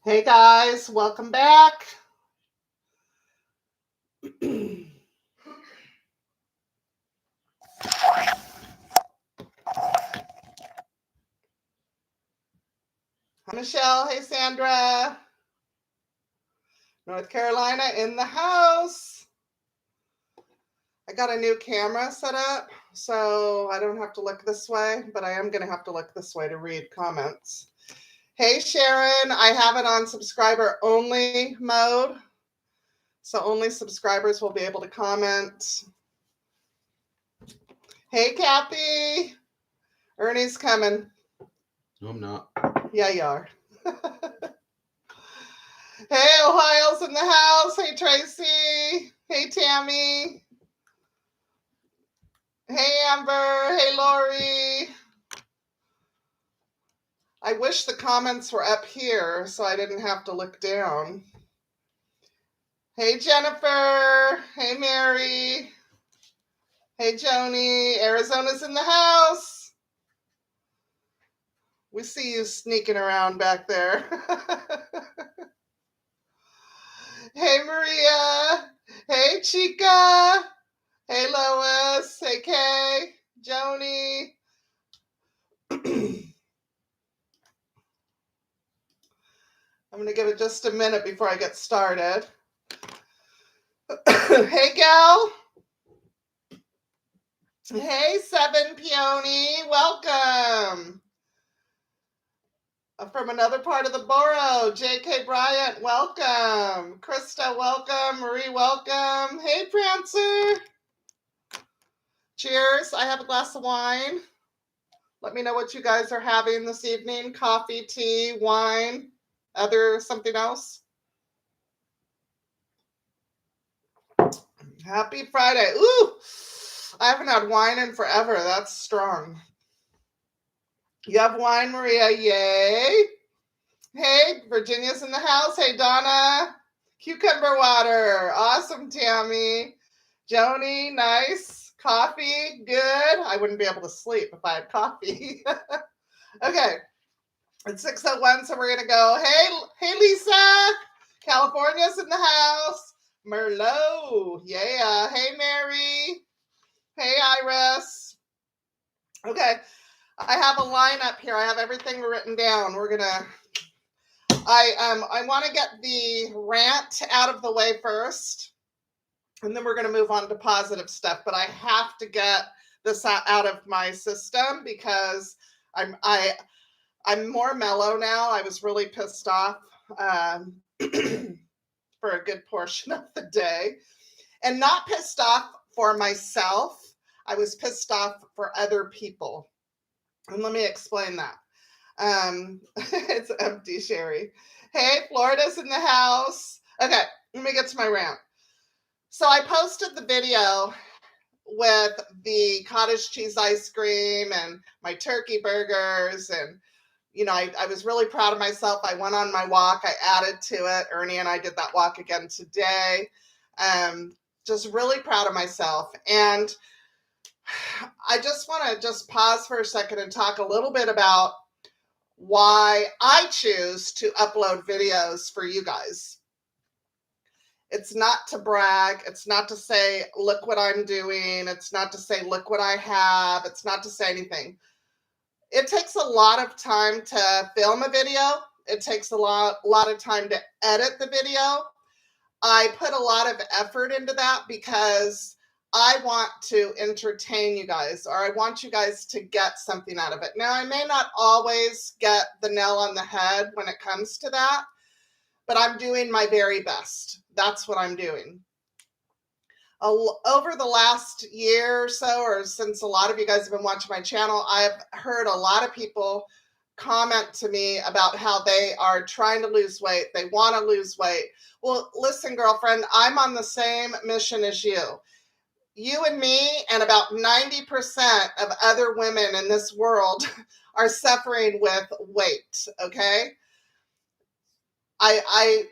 Hey guys, welcome back. Hi Michelle, hey Sandra. North Carolina in the house. I got a new camera set up, so I don't have to look this way, but I am going to have to look this way to read comments. Hey Sharon, I have it on subscriber only mode, so only subscribers will be able to comment. Hey Kathy, Ernie's coming. No, I'm not. Yeah, you are. Hey, Ohio's in the house. Hey, Tracy. Hey, Tammy. Hey, Amber. Hey, Lori. I wish the comments were up here so I didn't have to look down. Hey, Jennifer. Hey, Mary. Hey, Joni. Arizona's in the house. We see you sneaking around back there. Hey, Maria. Hey, Chica. Hey, Lois. Hey, Kay. Joni. I'm going to give it just a minute before I get started. Hey, gal. Hey, Seven Peony. Welcome. From another part of the borough, J.K. Bryant, welcome. Krista, welcome. Marie, welcome. Hey, Prancer. Cheers. I have a glass of wine. Let me know what you guys are having this evening. Coffee, tea, wine, something else. Happy Friday. Ooh, I haven't had wine in forever. That's strong. You have wine, Maria. Yay. Hey, Virginia's in the house. Hey, Donna. Cucumber water. Awesome, Tammy. Joni, nice. Coffee, good. I wouldn't be able to sleep if I had coffee. Okay. It's 6:01, so we're going to go. Hey, Lisa. California's in the house. Merlot. Yeah. Hey, Mary. Hey, Iris. Okay. I have a lineup here. I have everything written down. We're going to... I want to get the rant out of the way first, and then we're going to move on to positive stuff. But I have to get this out of my system because I'm more mellow now. I was really pissed off for a good portion of the day, and not pissed off for myself. I was pissed off for other people, and let me explain that. It's empty, Sherry. Hey, Florida's in the house. Okay, let me get to my rant. So I posted the video with the cottage cheese ice cream and my turkey burgers, and I was really proud of myself. I went on my walk. I added to it. Ernie and I did that walk again today. Just really proud of myself. And I just want to just pause for a second and talk a little bit about why I choose to upload videos for you guys. It's not to brag. It's not to say, look what I'm doing. It's not to say, look what I have. It's not to say anything. It takes a lot of time to film a video. It takes a lot of time to edit the video. I put a lot of effort into that because I want to entertain you guys, or I want you guys to get something out of it. Now, I may not always get the nail on the head when it comes to that, but I'm doing my very best. That's what I'm doing. Over the last year or so, or since a lot of you guys have been watching my channel, I've heard a lot of people comment to me about how they are trying to lose weight. They want to lose weight. Well, listen, girlfriend, I'm on the same mission as you. You and me and about 90% of other women in this world are suffering with weight, okay? I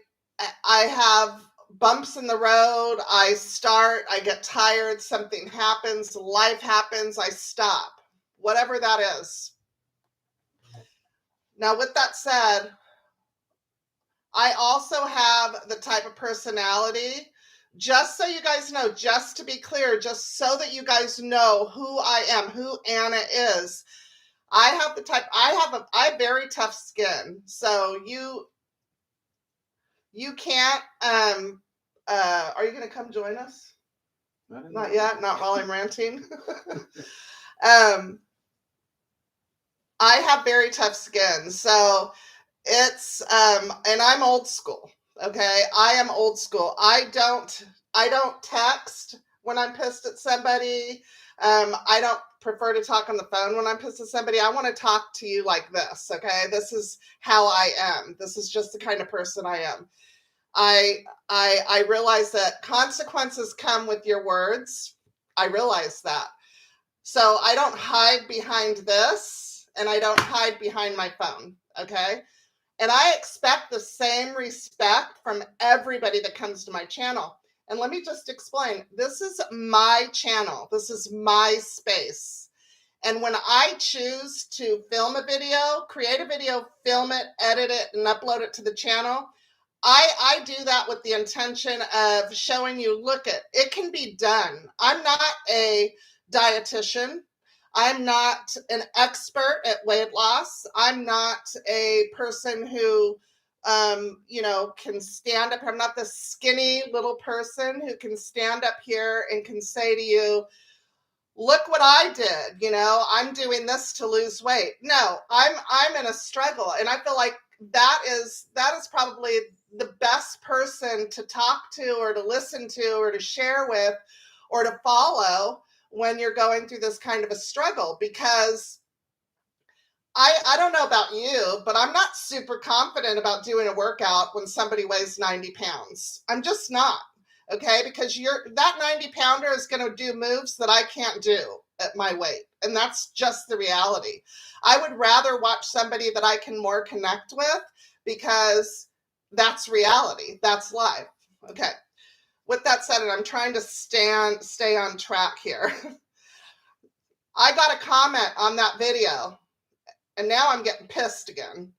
have bumps in the road. I get tired, something happens, life happens, I stop, whatever that is. Now, with that said, I also have the type of personality, just so you guys know, just to be clear, just so that you guys know who I am, who Anna is. I have the type, I have very tough skin. So you can't, are you going to come join us? Not yet, not while I'm ranting. I have very tough skin. So it's, and I'm old school. Okay. I am old school. I don't text when I'm pissed at somebody. I don't prefer to talk on the phone when I'm pissed at somebody. I want to talk to you like this. Okay. This is how I am. This is just the kind of person I am. I realize that consequences come with your words. I realize that. So I don't hide behind this, and I don't hide behind my phone. Okay. And I expect the same respect from everybody that comes to my channel. And let me just explain, this is my channel. This is my space. And when I choose to film a video, create a video, film it, edit it, and upload it to the channel, I do that with the intention of showing you, look, it can be done. I'm not a dietitian. I'm not an expert at weight loss. I'm not a person who, can stand up. I'm not the skinny little person who can stand up here and can say to you, look what I did. I'm doing this to lose weight. No, I'm in a struggle. And I feel like that is probably the best person to talk to or to listen to or to share with or to follow when you're going through this kind of a struggle, because I don't know about you, but I'm not super confident about doing a workout when somebody weighs 90 pounds. I'm just not. Okay. Because that 90 pounder is going to do moves that I can't do at my weight. And that's just the reality. I would rather watch somebody that I can more connect with, because that's reality. That's life. Okay. With that said, and I'm trying to stay on track here. I got a comment on that video, and now I'm getting pissed again.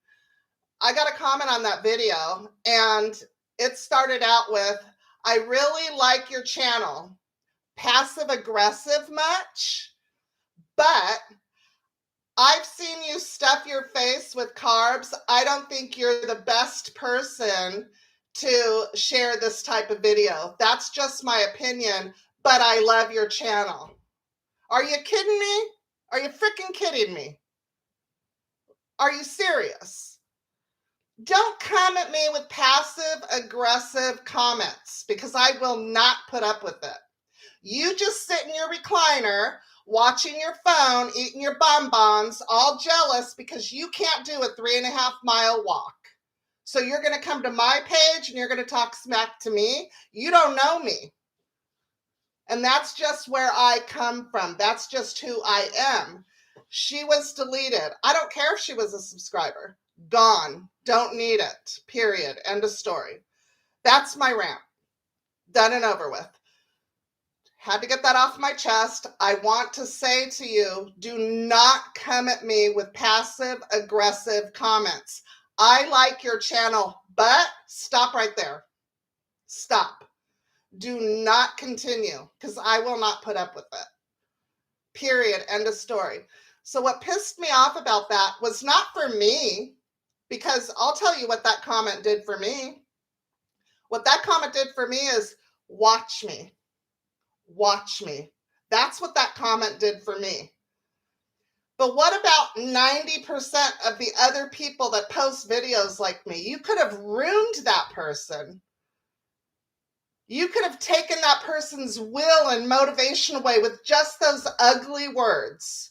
I got a comment on that video, and it started out with, I really like your channel. Passive aggressive much? But I've seen you stuff your face with carbs. I don't think you're the best person to share this type of video. That's just my opinion, but I love your channel. Are you kidding me? Are you freaking kidding me? Are you serious? Don't come at me with passive aggressive comments, because I will not put up with it. You just sit in your recliner, watching your phone, eating your bonbons, all jealous because you can't do a 3.5-mile walk. So you're going to come to my page and you're going to talk smack to me. You don't know me. And that's just where I come from. That's just who I am. She was deleted. I don't care if she was a subscriber. Gone. Don't need it. Period. End of story. That's my rant. Done and over with. Had to get that off my chest. I want to say to you, do not come at me with passive aggressive comments. I like your channel, but stop right there. Stop. Do not continue, because I will not put up with it. Period. End of story. So what pissed me off about that was not for me, because I'll tell you what that comment did for me. What that comment did for me is, watch me. Watch me. That's what that comment did for me. But what about 90% of the other people that post videos like me? You could have ruined that person. You could have taken that person's will and motivation away with just those ugly words.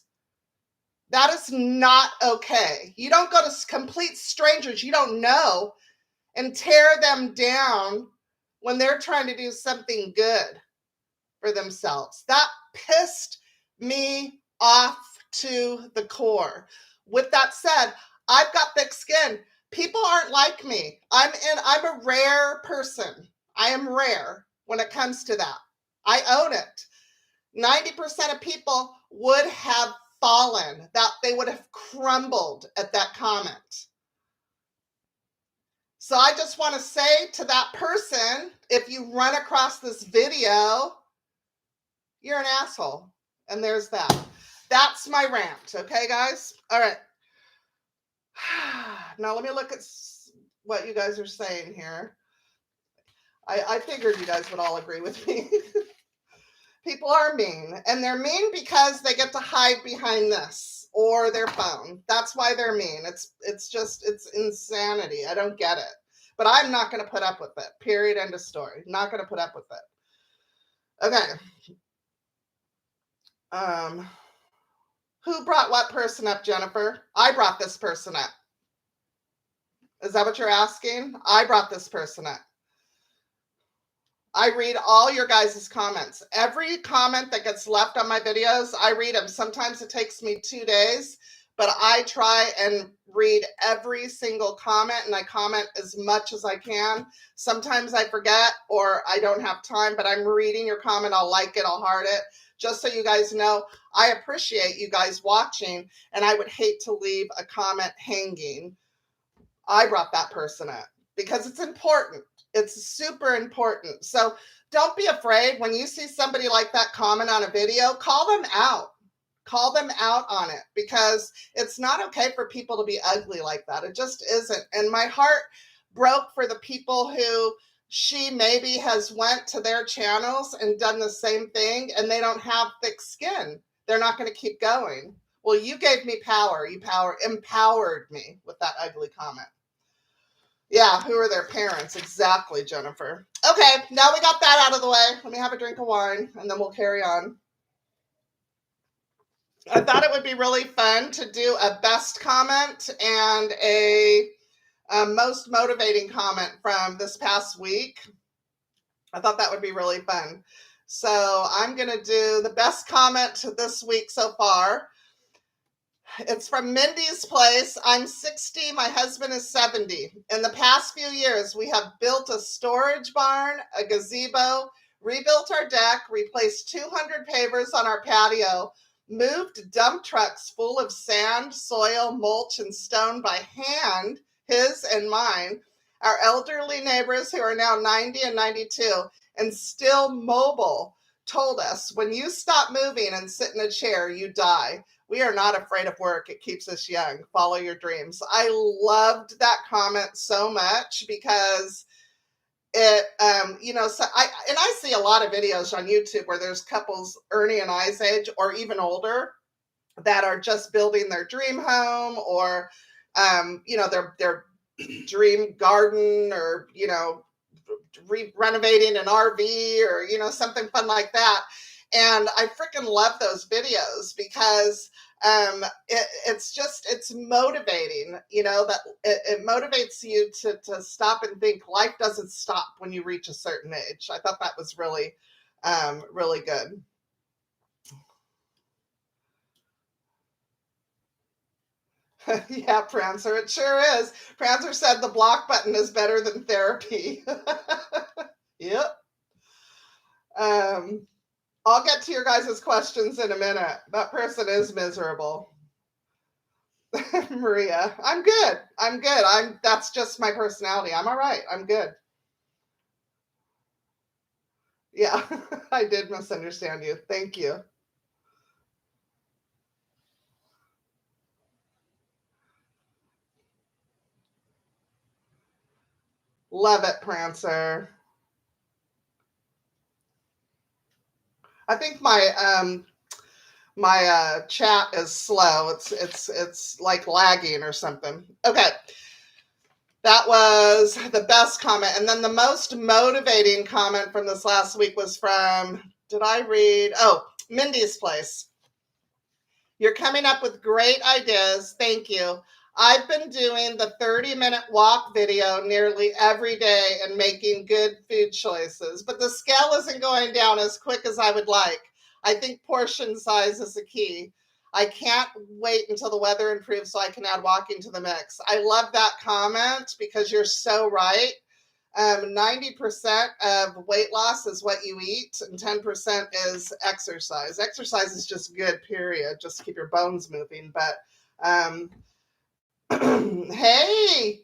That is not okay. You don't go to complete strangers you don't know and tear them down when they're trying to do something good for themselves. That pissed me off to the core. With that said, I've got thick skin. People aren't like me. I'm a rare person. I am rare when it comes to that. I own it. 90% of people would have fallen, that they would have crumbled at that comment. So I just want to say to that person, if you run across this video, you're an asshole. And there's that. That's my rant. Okay, guys? All right. Now let me look at what you guys are saying here. I figured you guys would all agree with me. People are mean, and they're mean because they get to hide behind this or their phone. That's why they're mean. It's insanity. I don't get it. But I'm not going to put up with it. Period. End of story. Not going to put up with it. Okay. Who brought what person up, Jennifer? I brought this person up. Is that what you're asking? I brought this person up. I read all your guys' comments. Every comment that gets left on my videos, I read them. Sometimes it takes me 2 days, but I try and read every single comment, and I comment as much as I can. Sometimes I forget or I don't have time, but I'm reading your comment. I'll like it. I'll heart it. Just so you guys know, I appreciate you guys watching, and I would hate to leave a comment hanging. I brought that person up because it's important. It's super important. So don't be afraid when you see somebody like that comment on a video, call them out. Call them out on it, because it's not okay for people to be ugly like that. It just isn't. And my heart broke for the people who she maybe has went to their channels and done the same thing, and they don't have thick skin. They're not going to keep going. Well, you gave me power. You empowered me with that ugly comment. Yeah, who are their parents? Exactly, Jennifer. Okay, now we got that out of the way. Let me have a drink of wine, and then we'll carry on. I thought it would be really fun to do a best comment and a most motivating comment from this past week. I thought that would be really fun. So I'm going to do the best comment this week so far. It's from Mindy's Place. I'm 60. My husband is 70. In the past few years, we have built a storage barn, a gazebo, rebuilt our deck, replaced 200 pavers on our patio, moved dump trucks full of sand, soil, mulch, and stone by hand, his and mine, our elderly neighbors who are now 90 and 92 and still mobile told us, when you stop moving and sit in a chair, you die. We are not afraid of work. It keeps us young. Follow your dreams. I loved that comment so much because it, so I see a lot of videos on YouTube where there's couples Ernie and I's age or even older that are just building their dream home or, their dream garden or, renovating an RV or, something fun like that. And I freaking love those videos because it's motivating, that it motivates you to stop and think life doesn't stop when you reach a certain age. I thought that was really, really good. Yeah, Prancer, it sure is. Prancer said the block button is better than therapy. Yep. I'll get to your guys' questions in a minute. That person is miserable. Maria, I'm good. That's just my personality. I'm all right. I'm good. Yeah, I did misunderstand you. Thank you. Love it, Prancer. I think my chat is slow. It's like lagging or something. Okay. That was the best comment. And then the most motivating comment from this last week was from, did I read? Oh, Mindy's Place. You're coming up with great ideas. Thank you. I've been doing the 30-minute walk video nearly every day and making good food choices, but the scale isn't going down as quick as I would like. I think portion size is the key. I can't wait until the weather improves so I can add walking to the mix. I love that comment because you're so right. 90% of weight loss is what you eat, and 10% is exercise. Exercise is just good, period. Just to keep your bones moving. But hey,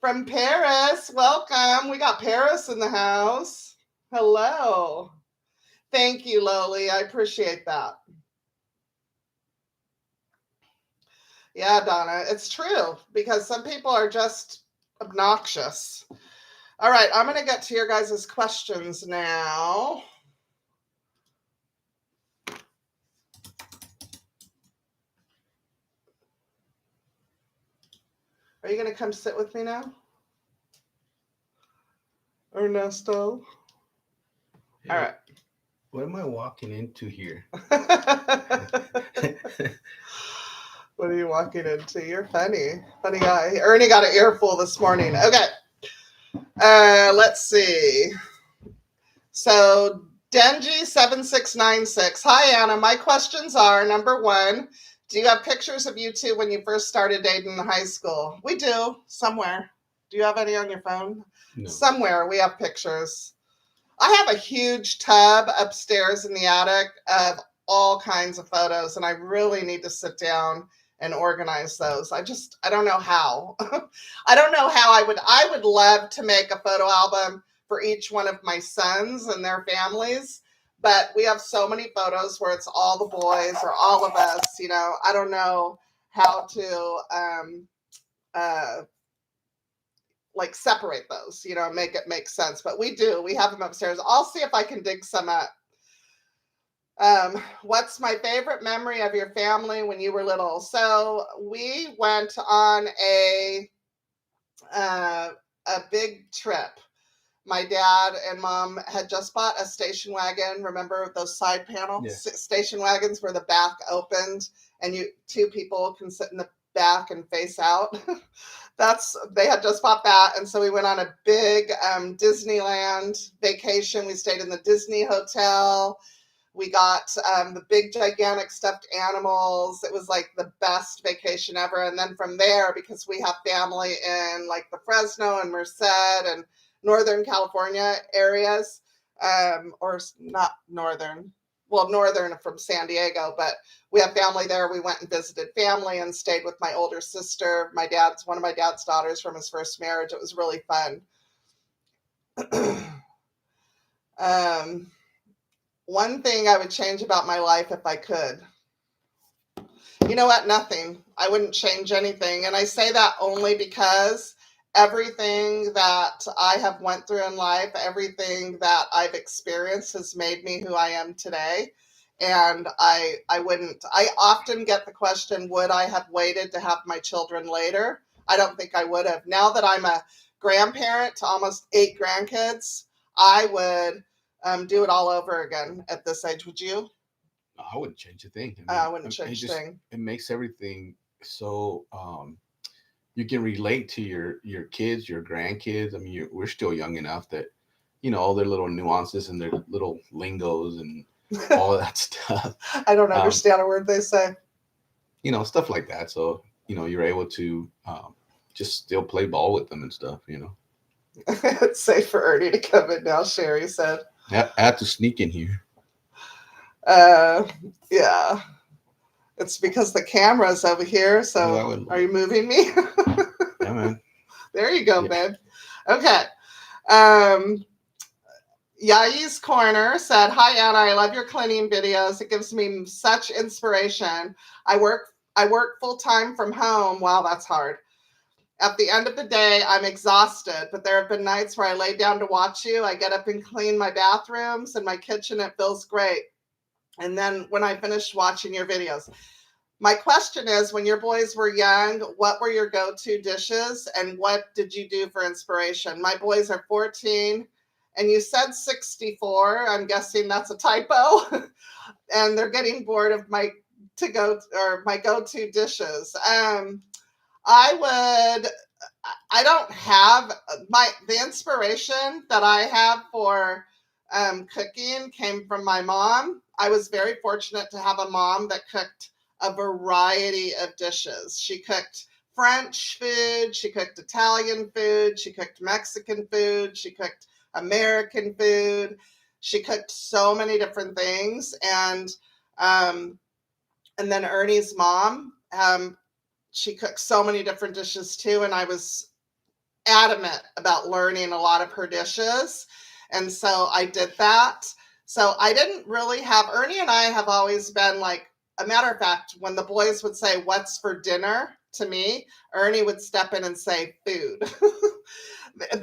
From Paris, welcome. We got Paris in the house. Hello. Thank you, Loli. I appreciate that. Yeah, Donna, it's true because some people are just obnoxious. All right, I'm going to get to your guys' questions now. Are you going to come sit with me now? Ernesto? Hey, all right. What am I walking into here? What are you walking into? You're funny. Funny guy. Ernie got an earful this morning. Okay. Let's see. So Denji7696. Hi, Anna. My questions are, number one, do you have pictures of you two when you first started dating in high school? We do, somewhere. Do you have any on your phone? No. Somewhere we have pictures. I have a huge tub upstairs in the attic of all kinds of photos, and I really need to sit down and organize those. I don't know how. I don't know how I would love to make a photo album for each one of my sons and their families, but we have so many photos where it's all the boys or all of us, I don't know how to like separate those, make it make sense. But we have them upstairs. I'll see if I can dig some up. What's my favorite memory of your family when you were little? So we went on a big trip. My dad and mom had just bought a station wagon. Remember those side panel station wagons where the back opened and two people can sit in the back and face out? They had just bought that. And so we went on a big Disneyland vacation. We stayed in the Disney hotel. We got the big gigantic stuffed animals. It was like the best vacation ever. And then from there, because we have family in like the Fresno and Merced and Northern California areas, or not northern from San Diego, but we have family there. We went and visited family and stayed with my older sister, one of my dad's daughters from his first marriage. It was really fun. One thing I would change about my life if I could. You know what? Nothing. I wouldn't change anything. And I say that only because everything that I have went through in life, everything that I've experienced has made me who I am today. And I often get the question, would I have waited to have my children later? I don't think I would have. Now that I'm a grandparent to almost 8 grandkids, I would do it all over again at this age. Would you? I wouldn't change a thing. I wouldn't change a thing. It makes everything so you can relate to your kids, your grandkids. I mean, we're still young enough that all their little nuances and their little lingos and all of that stuff. I don't understand a word they say. Stuff like that. So you're able to just still play ball with them and stuff. It's safe for Ernie to come in now, Sherry said. I had to sneak in here. Yeah. It's because the camera's over here. So are you moving me? Yeah, man. There you go, babe. Okay. Yai's Corner said, hi, Anna. I love your cleaning videos. It gives me such inspiration. I work full time from home. Wow, that's hard. At the end of the day, I'm exhausted, but there have been nights where I lay down to watch you. I get up and clean my bathrooms and my kitchen. It feels great. And then when I finish watching your videos, my question is, when your boys were young, what were your go-to dishes and what did you do for inspiration? My boys are 14 and you said 64. I'm guessing that's a typo. And they're getting bored of my go-to dishes. I don't have the inspiration that I have for cooking came from my mom. I was very fortunate to have a mom that cooked a variety of dishes. She cooked French food, she cooked Italian food, she cooked Mexican food, she cooked American food. She cooked so many different things. And then Ernie's mom, she cooked so many different dishes too. And I was adamant about learning a lot of her dishes. And so I did that. So I didn't really have, Ernie and I have always been like, a matter of fact, when the boys would say, "What's for dinner?" to me, Ernie would step in and say, "Food." I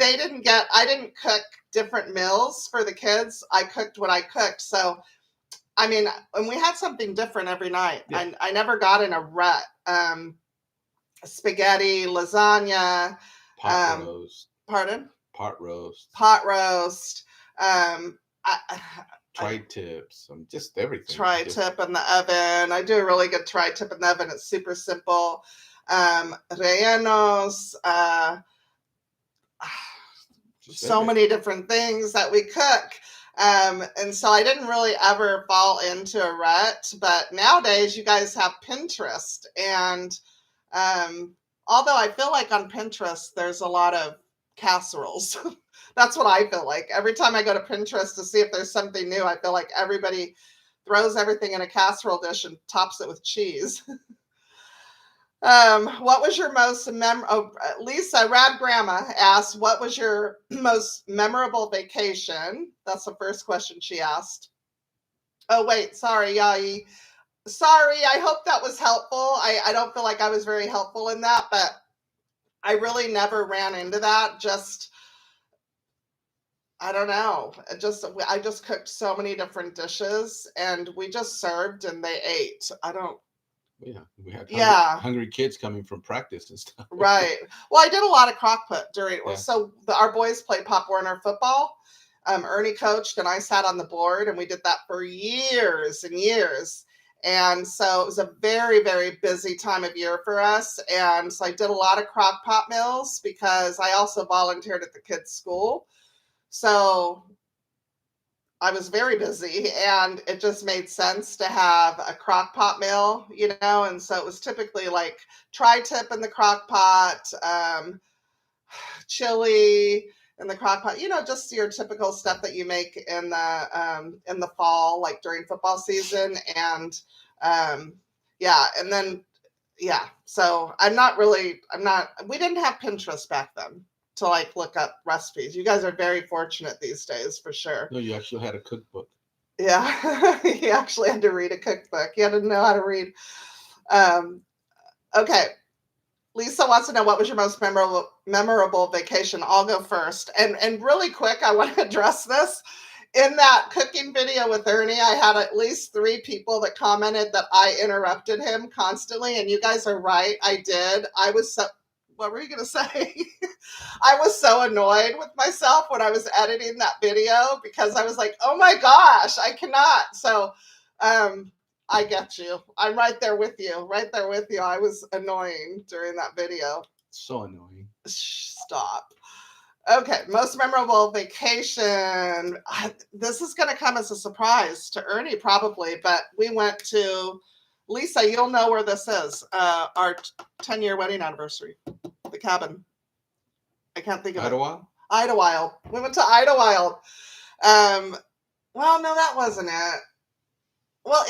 didn't cook different meals for the kids. I cooked what I cooked. So, I mean, and we had something different every night. Yeah. I never got in a rut. Spaghetti, lasagna, Pot roast. pardon? Pot roast. Pot roast. Tri-tips, just everything. Tri-tip in the oven. I do a really good tri-tip in the oven. It's super simple. Rellenos, so many different things that we cook. And so I didn't really ever fall into a rut, but nowadays you guys have Pinterest. And although I feel like on Pinterest, there's a lot of casseroles. That's what I feel like. Every time I go to Pinterest to see if there's something new, I feel like everybody throws everything in a casserole dish and tops it with cheese. What was your most Lisa Rad Grandma asked, what was your most memorable vacation? That's the first question she asked. Oh, wait, sorry, Yai. Sorry, I hope that was helpful. I don't feel like I was very helpful in that, but I really never ran into that. I don't know. I just cooked so many different dishes and we just served and they ate. Yeah, we had hungry kids coming from practice and stuff. Right. Well, I did a lot of crock pot during. Yeah. So our boys played Pop Warner football. Ernie coached and I sat on the board and we did that for years and years. And so it was a very, very busy time of year for us. And so I did a lot of crock pot meals because I also volunteered at the kids' school. So I was very busy and it just made sense to have a crock pot meal, and so it was typically like tri-tip in the crock pot, chili in the crock pot, just your typical stuff that you make in the fall, like during football season. And so we didn't have Pinterest back then to like look up recipes. You guys are very fortunate these days for sure. No, you actually had a cookbook. Yeah, you actually had to read a cookbook. You had to know how to read. Okay. Lisa wants to know, what was your most memorable vacation? I'll go first. And really quick, I want to address this. In that cooking video with Ernie, I had at least 3 people that commented that I interrupted him constantly. And you guys are right. I did. What were you going to say? I was so annoyed with myself when I was editing that video because I was like, oh my gosh, I cannot. So I get you. I'm right there with you. Right there with you. I was annoying during that video. So annoying. Stop. Okay, most memorable vacation. This is going to come as a surprise to Ernie probably, but we went to, Lisa, you'll know where this is, our 10-year wedding anniversary, the cabin. I can't think of Idlewild? Idlewild. We went to Idlewild. Well, no, that wasn't it. Well,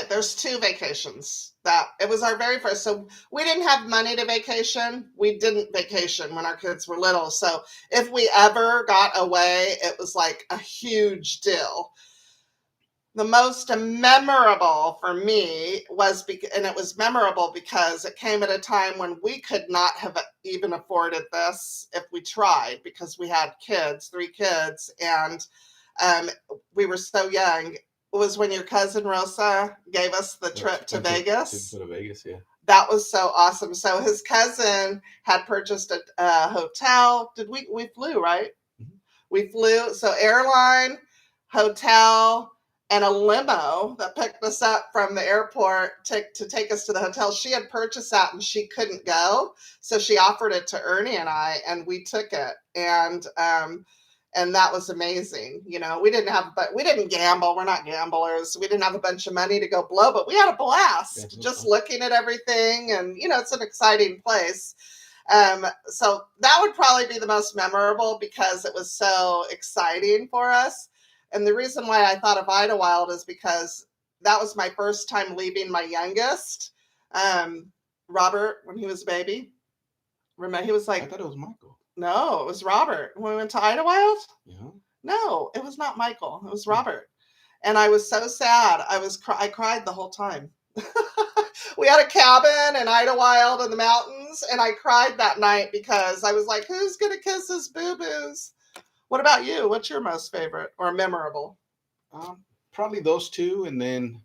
there's 2 vacations. It was our very first. So we didn't have money to vacation. We didn't vacation when our kids were little. So if we ever got away, it was like a huge deal. The most memorable for me and it was memorable because it came at a time when we could not have even afforded this if we tried, because we had 3 kids, and we were so young. It was when your cousin Rosa gave us the trip to Vegas. To Vegas, yeah. That was so awesome. So his cousin had purchased a hotel. We flew, right? Mm-hmm. We flew. So airline, hotel, and a limo that picked us up from the airport to take us to the hotel. She had purchased that and she couldn't go. So she offered it to Ernie and I, and we took it. And that was amazing. We didn't gamble. We're not gamblers. We didn't have a bunch of money to go blow, but we had a blast just looking at everything. And, it's an exciting place. So that would probably be the most memorable because it was so exciting for us. And the reason why I thought of Idlewild is because that was my first time leaving my youngest, Robert, when he was a baby. Remember, he was I like, thought it was Michael. no, it was Robert. When we went to Idlewild? Yeah. No, it was not Michael. It was Robert. And I was so sad. I cried the whole time. We had a cabin in Idlewild in the mountains, and I cried that night because I was like, who's going to kiss his boo-boos? What about you? What's your most favorite or memorable? Probably those two, and then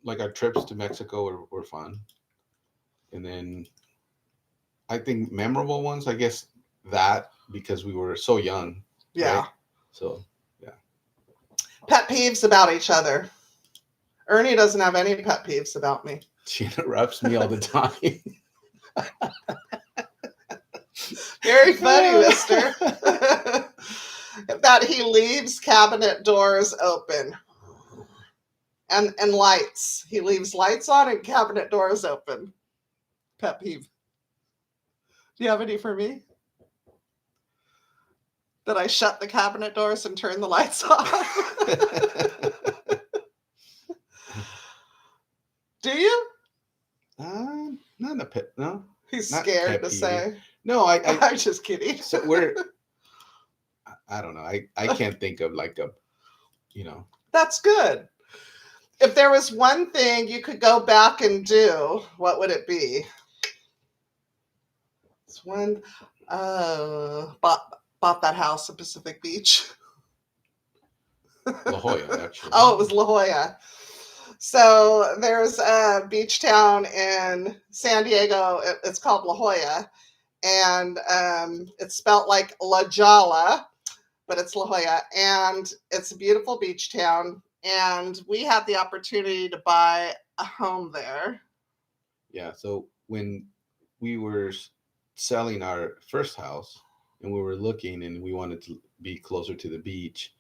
like our trips to Mexico were fun. And then I think memorable ones, I guess that because we were so young. Yeah. Right? So yeah. Pet peeves about each other. Ernie doesn't have any pet peeves about me. She interrupts me all the time. Very funny, mister. That he leaves cabinet doors open. And lights. He leaves lights on and cabinet doors open. Pet peeve. Do you have any for me? That I shut the cabinet doors and turn the lights off? Do you? Not a pet. No. He's Not scared pet to peeve. say. No, I'm just kidding. So I don't know. I can't think of like a, That's good. If there was one thing you could go back and do, what would it be? It's one, bought that house at Pacific Beach. La Jolla, actually. Oh, it was La Jolla. So there's a beach town in San Diego. It's called La Jolla. And it's spelt like La Jolla, but it's La Jolla. And it's a beautiful beach town. And we had the opportunity to buy a home there. Yeah. So when we were selling our first house and we were looking and we wanted to be closer to the beach.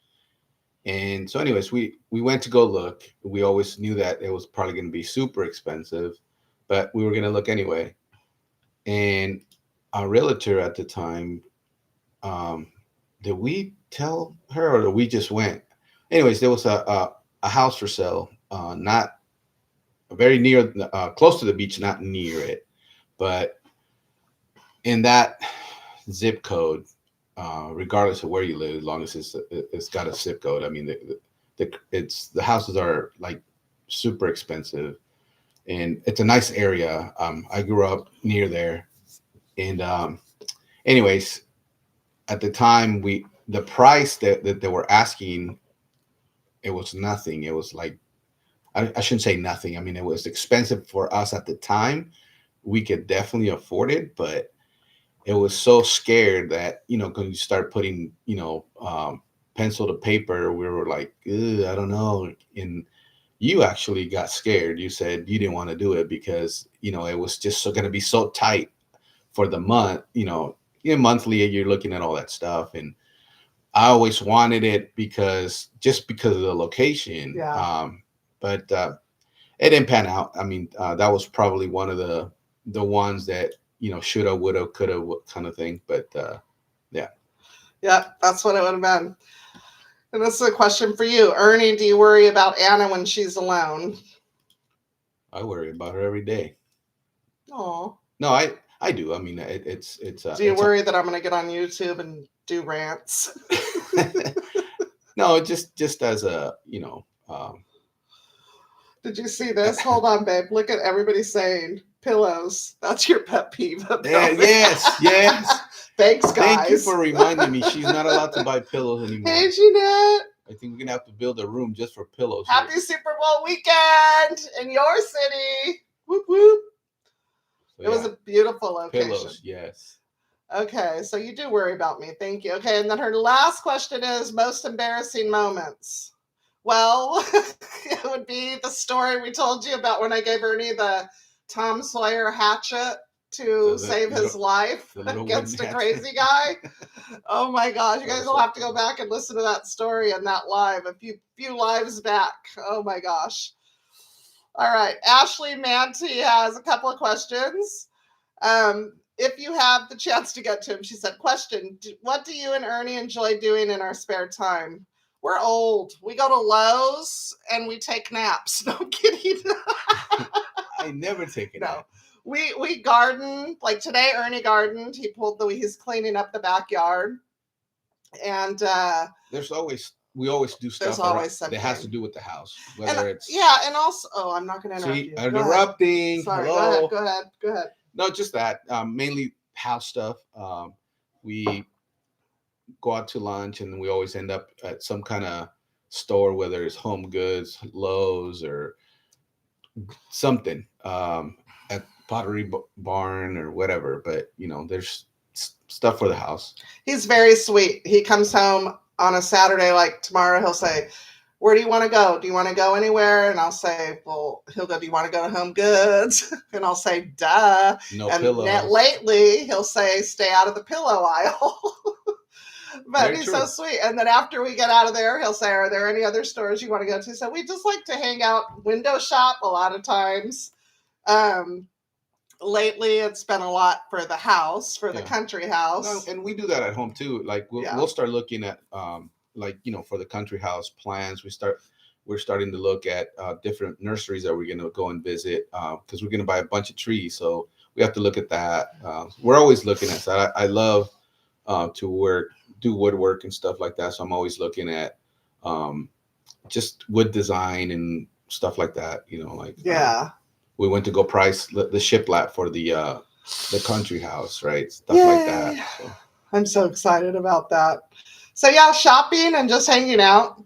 And so anyways, we went to go look. We always knew that it was probably going to be super expensive, but we were going to look anyway. And our realtor at the time, did we tell her or we just went? Anyways, there was a house for sale, not very near, close to the beach, not near it, but in that zip code, regardless of where you live, as long as it's got a zip code. I mean, the houses are like super expensive, and it's a nice area. I grew up near there, and anyways, at the time the price that they were asking, it was nothing. It was like, I shouldn't say nothing. I mean, it was expensive for us at the time. We could definitely afford it, but it was so scared that, when you start putting, pencil to paper, we were like, I don't know. And you actually got scared. You said you didn't want to do it because, it was just going to be so tight for the month, monthly, you're looking at all that stuff. And I always wanted it because of the location. Yeah. But it didn't pan out. I mean, that was probably one of the ones that, shoulda, woulda, coulda kind of thing. But yeah. Yeah, that's what it would have been. And this is a question for you. Ernie, do you worry about Anna when she's alone? I worry about her every day. Oh. No, I do. I mean, it's. Do you worry that I'm going to get on YouTube and do rants? No, just as a, Did you see this? Hold on, babe. Look at everybody saying pillows. That's your pet peeve. Yes. Thanks, guys. Thank you for reminding me. She's not allowed to buy pillows anymore. Hey, Jeanette. I think we're going to have to build a room just for pillows. Happy here. Super Bowl weekend in your city. Whoop, whoop. So, it was a beautiful location. Pillows, yes. Okay, so you do worry about me. Thank you. Okay, and then her last question is most embarrassing moments. Well, it would be the story we told you about when I gave Ernie the Tom Sawyer hatchet to save his life against a crazy guy. Oh my gosh, you guys will have to go back and listen to that story and that live a few lives back. Oh my gosh. All right, Ashley Manti has a couple of questions. If you have the chance to get to him, she said, question, what do you and Ernie enjoy doing in our spare time? We're old. We go to Lowe's and we take naps. No, I'm kidding. I never take a nap. We garden. Like today, Ernie gardened. He's cleaning up the backyard. And we always do stuff there's always something that has to do with the house, whether and, it's and also, I'm not going to interrupt you. Interrupting. Sorry, Hello. go ahead. No, just that. Mainly house stuff. We go out to lunch, and we always end up at some kind of store, whether it's Home Goods, Lowe's, or something at Pottery Barn or whatever. But there's stuff for the house. He's very sweet. He comes home on a Saturday, like tomorrow, he'll say, "Where do you want to go? Do you want to go anywhere?" And I'll say, "Well," he'll go, "Do you want to go to Home Goods?" And I'll say, "Duh." No and pillows. Lately, he'll say, "Stay out of the pillow aisle." But Very he's true. so sweet. And then after we get out of there, he'll say, "Are there any other stores you want to go to?" So we just like to hang out, window shop a lot of times. Lately, it's been a lot for the house, for the country house. No, and we do that at home too. Like we'll start looking at for the country house plans. We're starting to look at different nurseries that we're going to go and visit because we're going to buy a bunch of trees. So we have to look at that. We're always looking at that. I love to do woodwork and stuff like that. So I'm always looking at just wood design and stuff like that. We went to go price the shiplap for the country house, right? Stuff like that. So. I'm so excited about that. So shopping and just hanging out.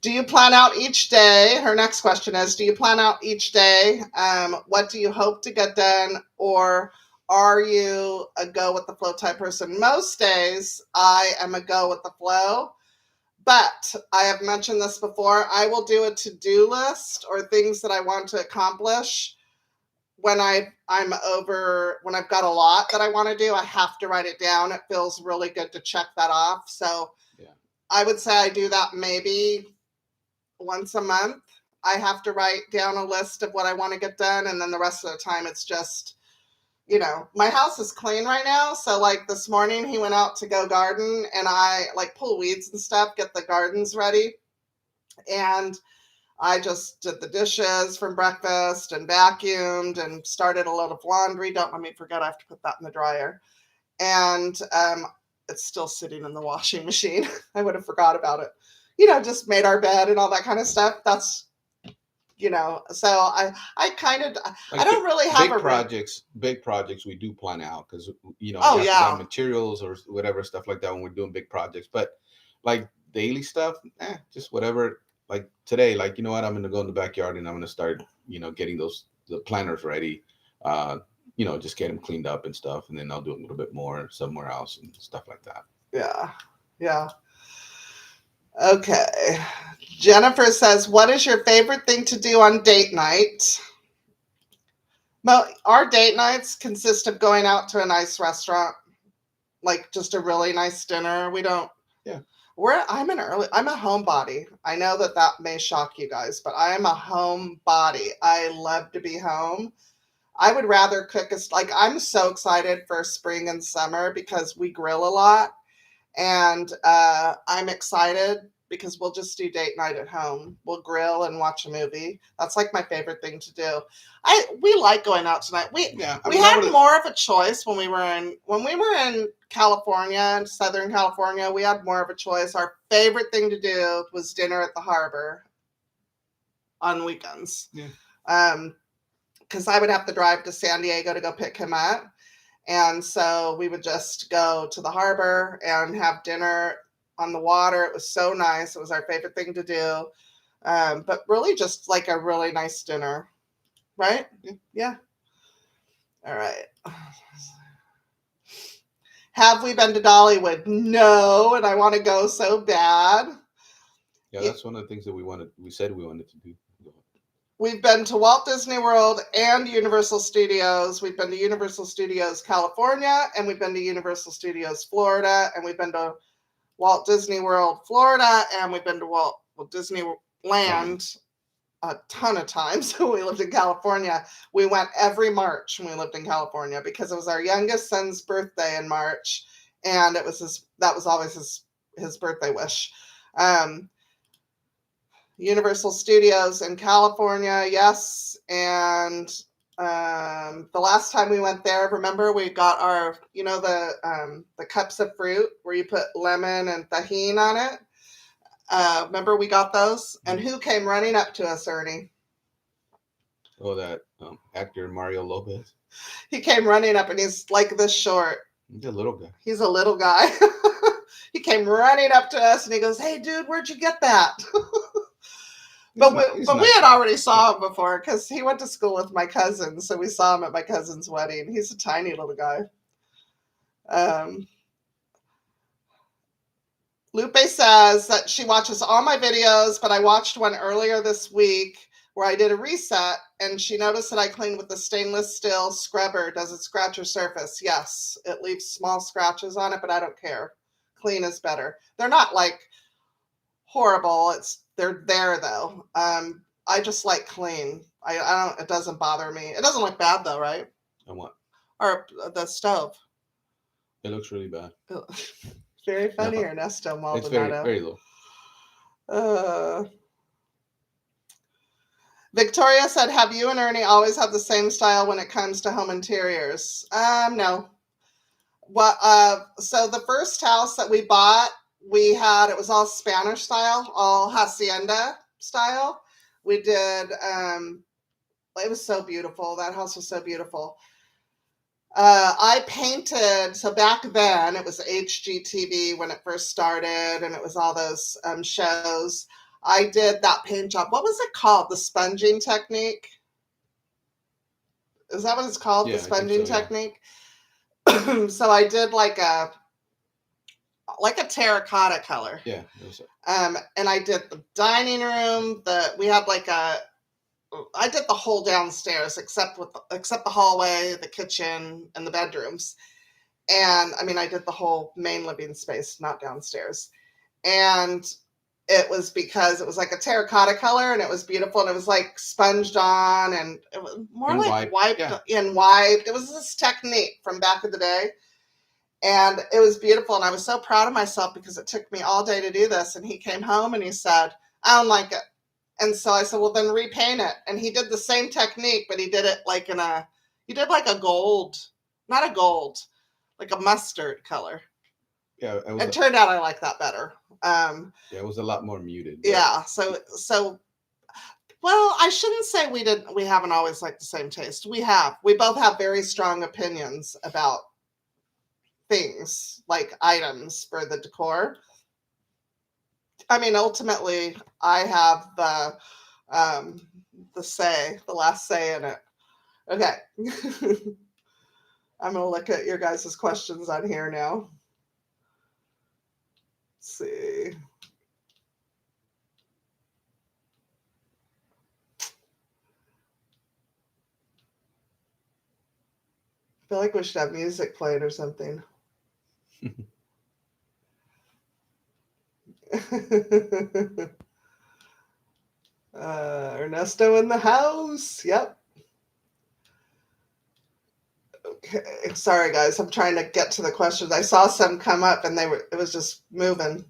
Do you plan out each day? Her next question is, do you plan out each day? What do you hope to get done? Or are you a go with the flow type person? Most days I am a go with the flow. But I have mentioned this before. I will do a to-do list or things that I want to accomplish. When I've got a lot that I want to do, I have to write it down. It feels really good to check that off. So I would say I do that maybe once a month. I have to write down a list of what I want to get done. And then the rest of the time, it's just, my house is clean right now. So like this morning, he went out to go garden and I pull weeds and stuff, get the gardens ready. And I just did the dishes from breakfast and vacuumed and started a load of laundry. Don't let me forget, I have to put that in the dryer. And it's still sitting in the washing machine. I would have forgot about it. Just made our bed and all that kind of stuff. That's, so I kind of, I don't really have big projects we do plan out because, got materials or whatever, stuff like that when we're doing big projects. But like daily stuff, just whatever. Like today, I'm going to go in the backyard and I'm going to start, getting the planters ready, just get them cleaned up and stuff. And then I'll do a little bit more somewhere else and stuff like that. Yeah. Okay. Jennifer says, what is your favorite thing to do on date night? Well, our date nights consist of going out to a nice restaurant, like just a really nice dinner. We don't. I'm a homebody. I know that may shock you guys, but I am a homebody. I love to be home. I would rather cook I'm so excited for spring and summer because we grill a lot. And I'm excited because we'll just do date night at home. We'll grill and watch a movie. That's like my favorite thing to do. We like going out tonight. We had more of a choice when we were in California, in Southern California. We had more of a choice. Our favorite thing to do was dinner at the harbor on weekends. Because I would have to drive to San Diego to go pick him up. And so we would just go to the harbor and have dinner on the water. It was so nice. It was our favorite thing to do. But really just like a really nice dinner. Right? Yeah. All right. Have we been to Dollywood? No. And I want to go so bad. Yeah, that's one of the things that we said we wanted to do. We've been to Walt Disney World and Universal Studios. We've been to Universal Studios California, and we've been to Universal Studios Florida, and we've been to Walt Disney World Florida, and we've been to Walt Disneyland a ton of times when we lived in California. We went every March when we lived in California because it was our youngest son's birthday in March, and that was always his birthday wish. Universal Studios in California, yes, and The last time we went there, remember we got our, the cups of fruit where you put lemon and tahini on it. Remember we got those? And who came running up to us, Ernie? Oh, that actor Mario Lopez. He came running up, and he's like this short. He's a little guy. He's a little guy. He came running up to us, and he goes, "Hey, dude, where'd you get that?" But we had already saw him before because he went to school with my cousin, so we saw him at my cousin's wedding. He's a tiny little guy. Lupe says that she watches all my videos, but I watched one earlier this week where I did a reset, and she noticed that I cleaned with the stainless steel scrubber. Does it scratch your surface? Yes, it leaves small scratches on it, but I don't care. Clean is better. They're not like horrible. They're there though. I just like clean. I don't. It doesn't bother me. It doesn't look bad though, right? And what? Or the stove. It looks really bad. Very funny, no. Ernesto Maldonado. It's very low. Victoria said, "Have you and Ernie always had the same style when it comes to home interiors?" No. So the first house that we bought, it was all Spanish style, all hacienda style. We did, it was so beautiful. That house was so beautiful. I painted, so back then it was HGTV when it first started, and it was all those shows. I did that paint job. What was it called? The sponging technique? Is that what it's called? Yeah, the sponging technique? Yeah. So I did like a terracotta color. Yeah. And I did the dining room. I did the whole downstairs except the hallway, the kitchen, and the bedrooms. And I mean, I did the whole main living space, not downstairs. And it was because it was like a terracotta color, and it was beautiful, and it was like sponged on, and it was more like wiped and wiped. It was this technique from back in the day. And it was beautiful, and I was so proud of myself because it took me all day to do this. And he came home and he said, "I don't like it." And so I said, "Well, then repaint it." And he did the same technique, but he did it like like a gold, not a gold, like a mustard color. Yeah. It turned out I like that better. Yeah, it was a lot more muted. Yeah. So, well, I shouldn't say we haven't always liked the same taste. We have. We both have very strong opinions about things like items for the decor. I mean, ultimately, I have the last say in it. Okay. I'm going to look at your guys' questions on here now. Let's see. I feel like we should have music playing or something. Ernesto in the house. Yep. Okay. Sorry, guys. I'm trying to get to the questions. I saw some come up, and it was just moving.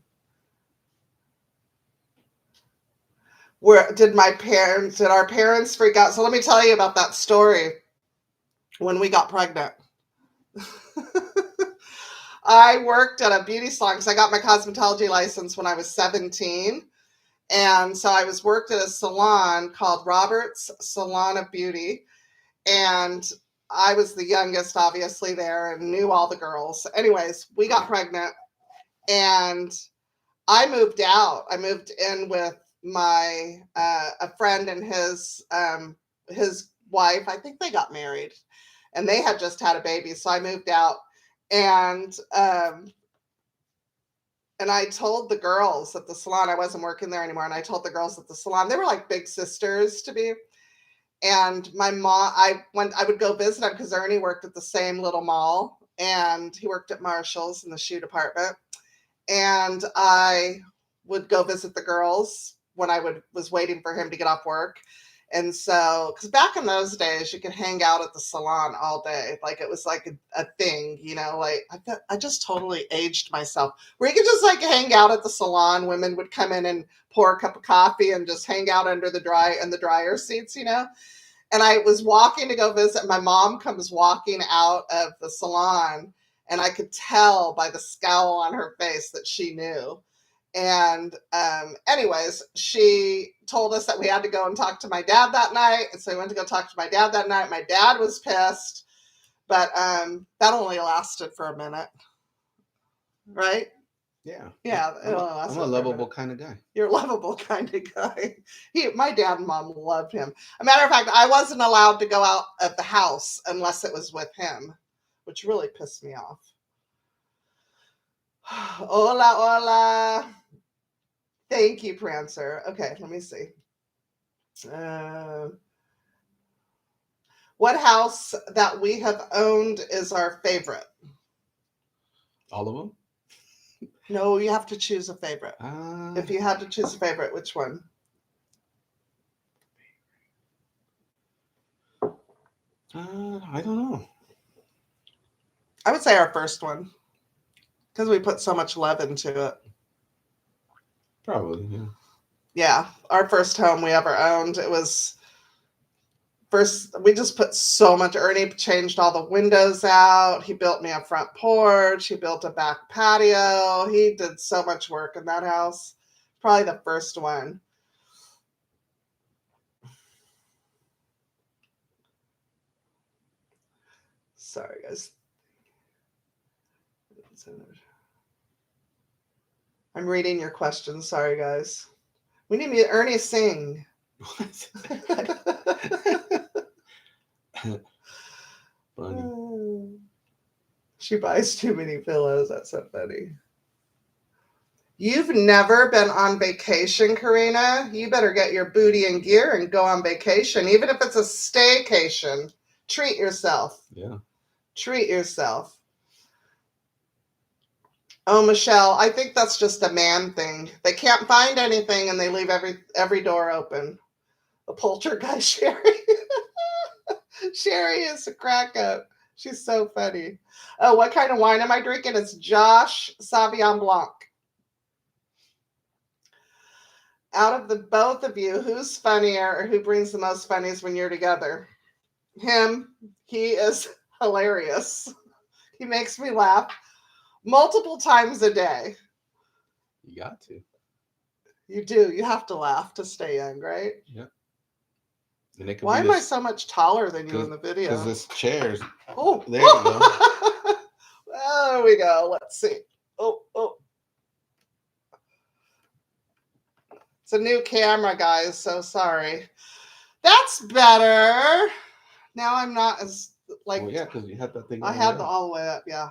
Did our parents freak out? So let me tell you about that story when we got pregnant. I worked at a beauty salon because I got my cosmetology license when I was 17. And so I worked at a salon called Robert's Salon of Beauty. And I was the youngest, obviously, there, and knew all the girls. Anyways, we got pregnant, and I moved out. I moved in with my a friend and his wife. I think they got married, and they had just had a baby. So I moved out, and I told the girls at the salon, I wasn't working there anymore, and I told the girls at the salon, they were like big sisters to me. And my mom, I would go visit them because Ernie worked at the same little mall, and he worked at Marshall's in the shoe department. And I would go visit the girls when I was waiting for him to get off work. And so, because back in those days, you could hang out at the salon all day. Like, it was like a thing, like I just totally aged myself. Where you could just like hang out at the salon. Women would come in and pour a cup of coffee and just hang out under the dryer seats, And I was walking to go visit. My mom comes walking out of the salon, and I could tell by the scowl on her face that she knew. And anyways, she told us that we had to go and talk to my dad that night. And so we went to go talk to my dad that night. My dad was pissed, but that only lasted for a minute. Right? Yeah. Yeah. I'm a lovable kind of guy. You're a lovable kind of guy. My dad and mom loved him. A matter of fact, I wasn't allowed to go out of the house unless it was with him, which really pissed me off. Hola, hola. Thank you, Prancer. Okay, let me see. What house that we have owned is our favorite? All of them? No, you have to choose a favorite. If you had to choose a favorite, which one? I don't know. I would say our first one, because we put so much love into it. Probably, yeah. Yeah, our first home we ever owned. It was first, we just put so much. Ernie changed all the windows out. He built me a front porch. He built a back patio. He did so much work in that house. Probably the first one. Sorry, guys. I'm reading your questions. Sorry, guys. We need to Ernie sing. What? Funny. She buys too many pillows. That's so funny. You've never been on vacation, Karina? You better get your booty in gear and go on vacation. Even if it's a staycation, treat yourself. Yeah. Treat yourself. Oh, Michelle, I think that's just a man thing. They can't find anything and they leave every door open. The poltergeist Sherry. Sherry is a crack up. She's so funny. Oh, what kind of wine am I drinking? It's Josh Sauvignon Blanc. Out of the both of you, who's funnier or who brings the most funnies when you're together? Him. He is hilarious. He makes me laugh multiple times a day. You got to. You do. You have to laugh to stay young, right? Yeah. And it could Why be am I so much taller than you in the video? Because this chair's. Oh, there you go. There we go. Let's see. Oh. It's a new camera, guys. So sorry. That's better. Now I'm not as like. Well, yeah, because you had that thing. I had the all the way up. Yeah.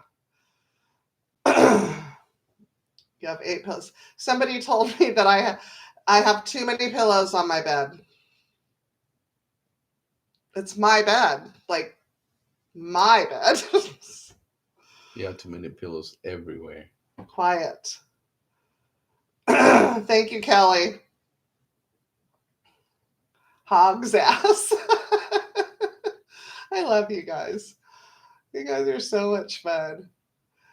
You have 8 pillows. Somebody told me that I have too many pillows on my bed. It's my bed, like my bed. You have too many pillows everywhere. Quiet. Thank you, Kelly. Hog's ass. I love you guys. You guys are so much fun.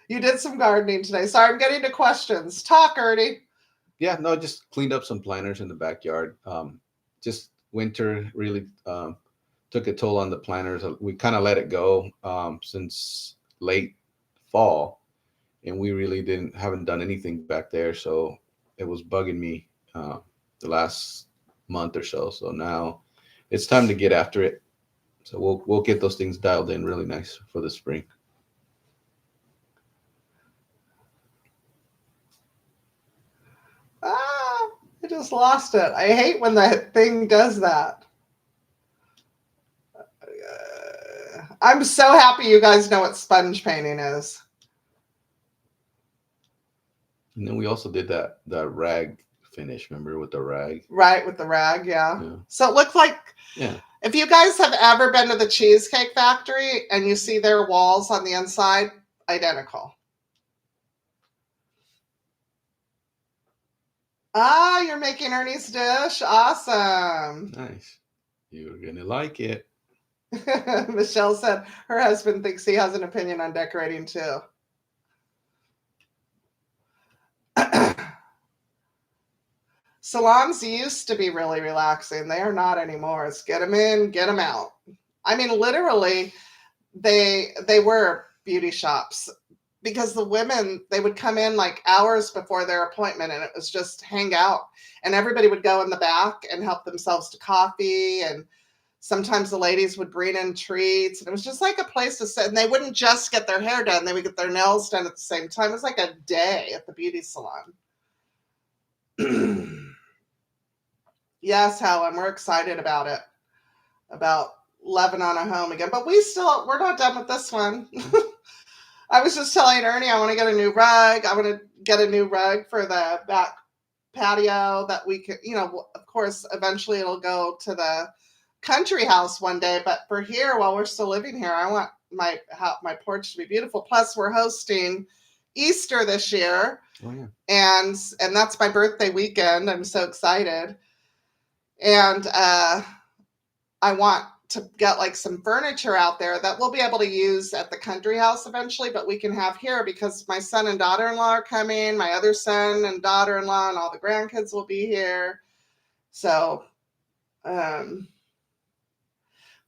You did some gardening today. Sorry, I'm getting to questions. Talk, Ernie. Yeah, no, just cleaned up some planters in the backyard. Just winter really took a toll on the planters. We kind of let it go since late fall, and we really haven't done anything back there. So it was bugging me the last month or so. So now it's time to get after it. So we'll get those things dialed in really nice for the spring. I just lost it. I hate when that thing does that. I'm so happy you guys know what sponge painting is. And then we also did that rag finish, remember, with the rag? Right, with the rag, yeah. So it looked like, if you guys have ever been to the Cheesecake Factory and you see their walls on the inside, identical. Ah, you're making Ernie's dish? Awesome. Nice. You're going to like it. Michelle said her husband thinks he has an opinion on decorating too. Salons used to be really relaxing. They are not anymore. It's get them in, get them out. I mean, literally, they were beauty shops because the women, they would come in like hours before their appointment, and it was just hang out, and everybody would go in the back and help themselves to coffee, and sometimes the ladies would bring in treats, and it was just like a place to sit, and they wouldn't just get their hair done, they would get their nails done at the same time. It was like a day at the beauty salon. Yes, Helen, we're excited about it, about loving on a home again, but we're not done with this one. I was just telling Ernie I want to get a new rug. I want to get a new rug for the back patio that we could, of course, eventually it'll go to the country house one day, but for here, while we're still living here, I want my porch to be beautiful. Plus, we're hosting Easter this year. Oh, yeah. And that's my birthday weekend. I'm so excited. And I want to get like some furniture out there that we'll be able to use at the country house eventually, but we can have here because my son and daughter-in-law are coming, my other son and daughter-in-law, and all the grandkids will be here. So,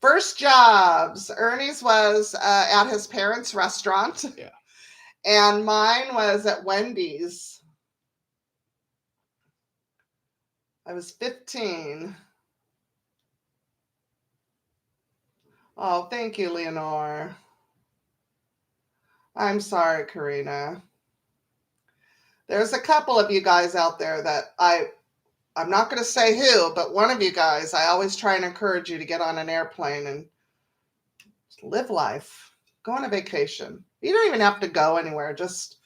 first jobs. Ernie's was at his parents' restaurant. Yeah. And mine was at Wendy's. I was 15. Oh, thank you, Leonore. I'm sorry, Karina. There's a couple of you guys out there that I'm not going to say who, but one of you guys, I always try and encourage you to get on an airplane and live life. Go on a vacation. You don't even have to go anywhere, just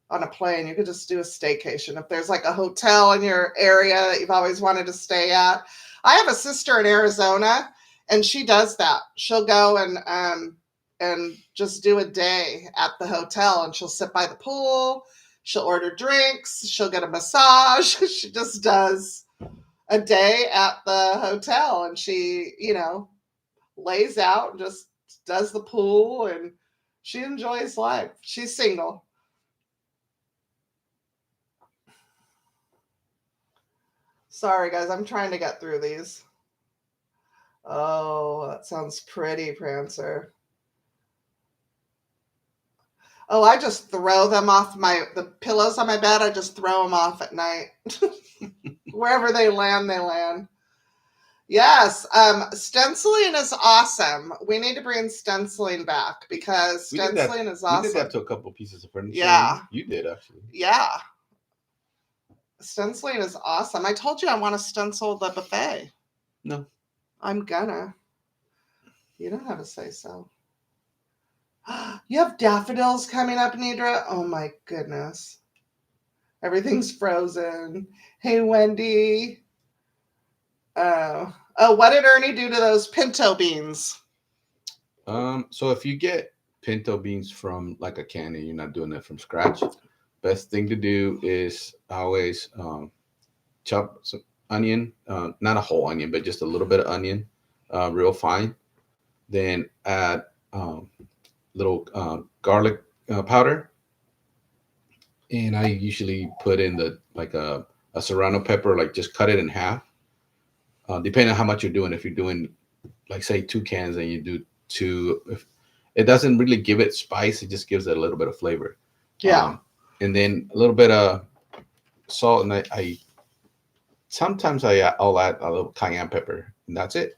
on a plane. You could just do a staycation. If there's like a hotel in your area that you've always wanted to stay at. I have a sister in Arizona, and she does that. She'll go and just do a day at the hotel, and she'll sit by the pool. She'll order drinks. She'll get a massage. She just does a day at the hotel, and she, lays out and just does the pool, and she enjoys life. She's single. Sorry, guys. I'm trying to get through these. Oh, that sounds pretty, Prancer. Oh, I just throw them off the pillows on my bed. I just throw them off at night. Wherever they land, they land. Yes, stenciling is awesome. We need to bring stenciling back because stenciling is awesome. We did that to a couple pieces of furniture. Yeah. You did, actually. Yeah. Stenciling is awesome. I told you I want to stencil the buffet. No. I'm gonna. You don't have to say so. You have daffodils coming up, Nidra? Oh my goodness. Everything's frozen. Hey, Wendy. What did Ernie do to those pinto beans? So if you get pinto beans from like a can and you're not doing it from scratch, best thing to do is always chop some onion, not a whole onion, but just a little bit of onion, real fine. Then add little garlic powder, and I usually put in a serrano pepper, like just cut it in half. Depending on how much you're doing. If you're doing, like, say 2 cans and you do 2, if it doesn't really give it spice, it just gives it a little bit of flavor. Yeah. And then a little bit of salt, and I sometimes I'll add a little cayenne pepper, and that's it.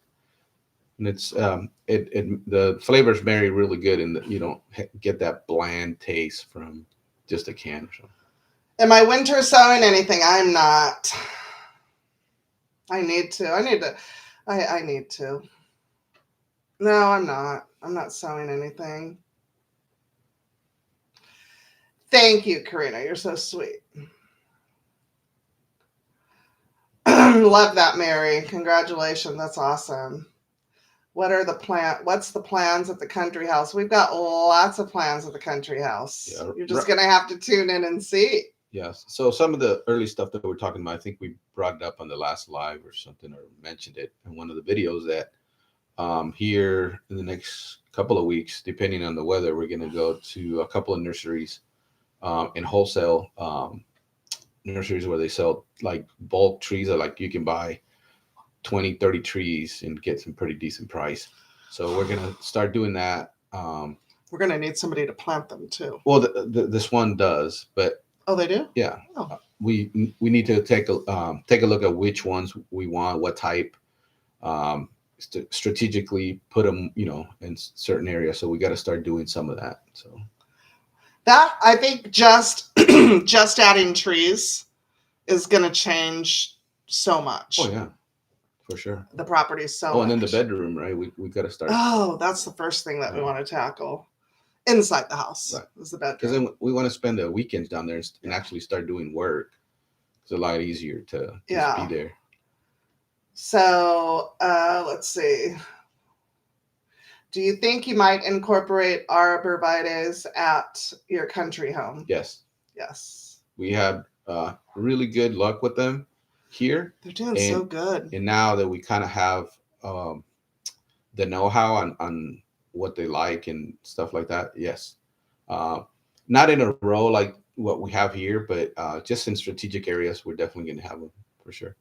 And it's the flavors marry really good, and you don't get that bland taste from just a can or something. Am I winter sowing anything? I'm not. I need to. I need to. No, I'm not. I'm not sewing anything. Thank you, Karina. You're so sweet. Love that, Mary. Congratulations. That's awesome. What's the plans at the country house? We've got lots of plans at the country house. Yeah, you're just going to have to tune in and see. Yes. So some of the early stuff that we're talking about, I think we brought it up on the last live or something, or mentioned it in one of the videos, that here in the next couple of weeks, depending on the weather, we're going to go to a couple of nurseries and wholesale nurseries where they sell like bulk trees that like you can buy 20, 30 trees and get some pretty decent price. So we're gonna start doing that. We're gonna need somebody to plant them too. Well, this one does, but Oh, they do? yeah, Oh. we need to take a look at which ones we want, what type, strategically put them, in certain areas. So we got to start doing some of that. So that, I think, just just adding trees is going to change so much. Oh yeah, for sure. The property so much. And then the bedroom, right? We got to start. Oh, that's the first thing that we want to tackle. Inside the house, right, is the bedroom. Because then we want to spend the weekends down there and actually start doing work. It's a lot easier to just be there. So let's see. Do you think you might incorporate arborvitaes at your country home? Yes. Yes. We had really good luck with them here. They're doing so good. And now that we kind of have the know-how on what they like and stuff like that, yes. Not in a row like what we have here, but just in strategic areas, we're definitely going to have them for sure.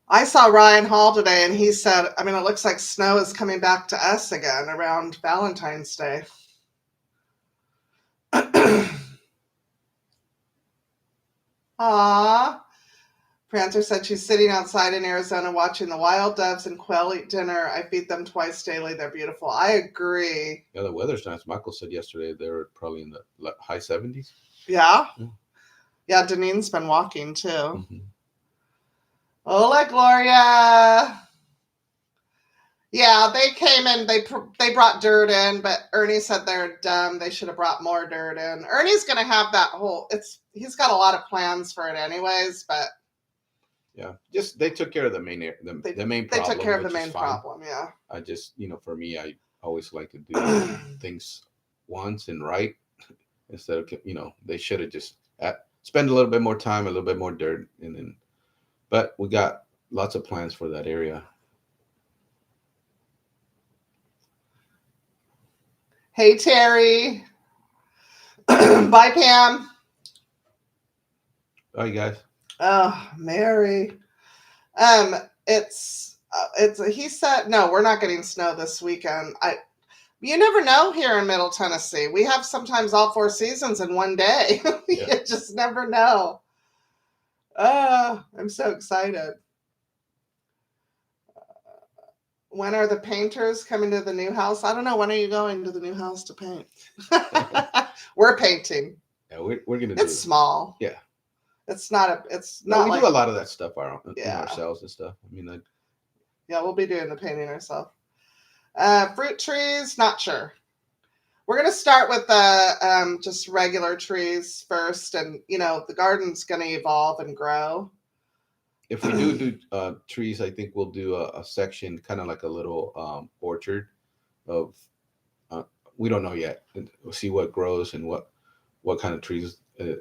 I saw Ryan Hall today, and he said, it looks like snow is coming back to us again around Valentine's Day. Aww. Prancer said she's sitting outside in Arizona watching the wild doves and quail eat dinner. I feed them twice daily. They're beautiful. I agree. Yeah, the weather's nice. Michael said yesterday they were probably in the high 70s. Yeah? Yeah, Danine's been walking too. Mm-hmm. Hola, Gloria. Yeah, they came in. They brought dirt in, but Ernie said they're dumb. They should have brought more dirt in. Ernie's going to have that whole. He's got a lot of plans for it, anyways. But yeah, just they took care of the main problem. They took care of the main problem. Yeah. I just for me, I always like to do things once and right instead of they should have just spend a little bit more time, a little bit more dirt, and then. But we got lots of plans for that area. Hey, Terry. Bye, Pam. Bye, guys. Oh, Mary. He said, no, we're not getting snow this weekend. You never know here in Middle Tennessee. We have sometimes all 4 seasons in one day. You just never know. I'm so excited. When are the painters coming to the new house? I don't know. When are you going to the new house to paint? We're painting. Yeah, we're gonna. It's small. Yeah. It's not. We do a lot of that stuff ourselves and stuff. Yeah, we'll be doing the painting ourselves. Fruit trees, not sure. We're going to start with the just regular trees first, and the garden's going to evolve and grow. If we do trees, I think we'll do a section, kind of like a little orchard of. We don't know yet. We'll see what grows and what kind of trees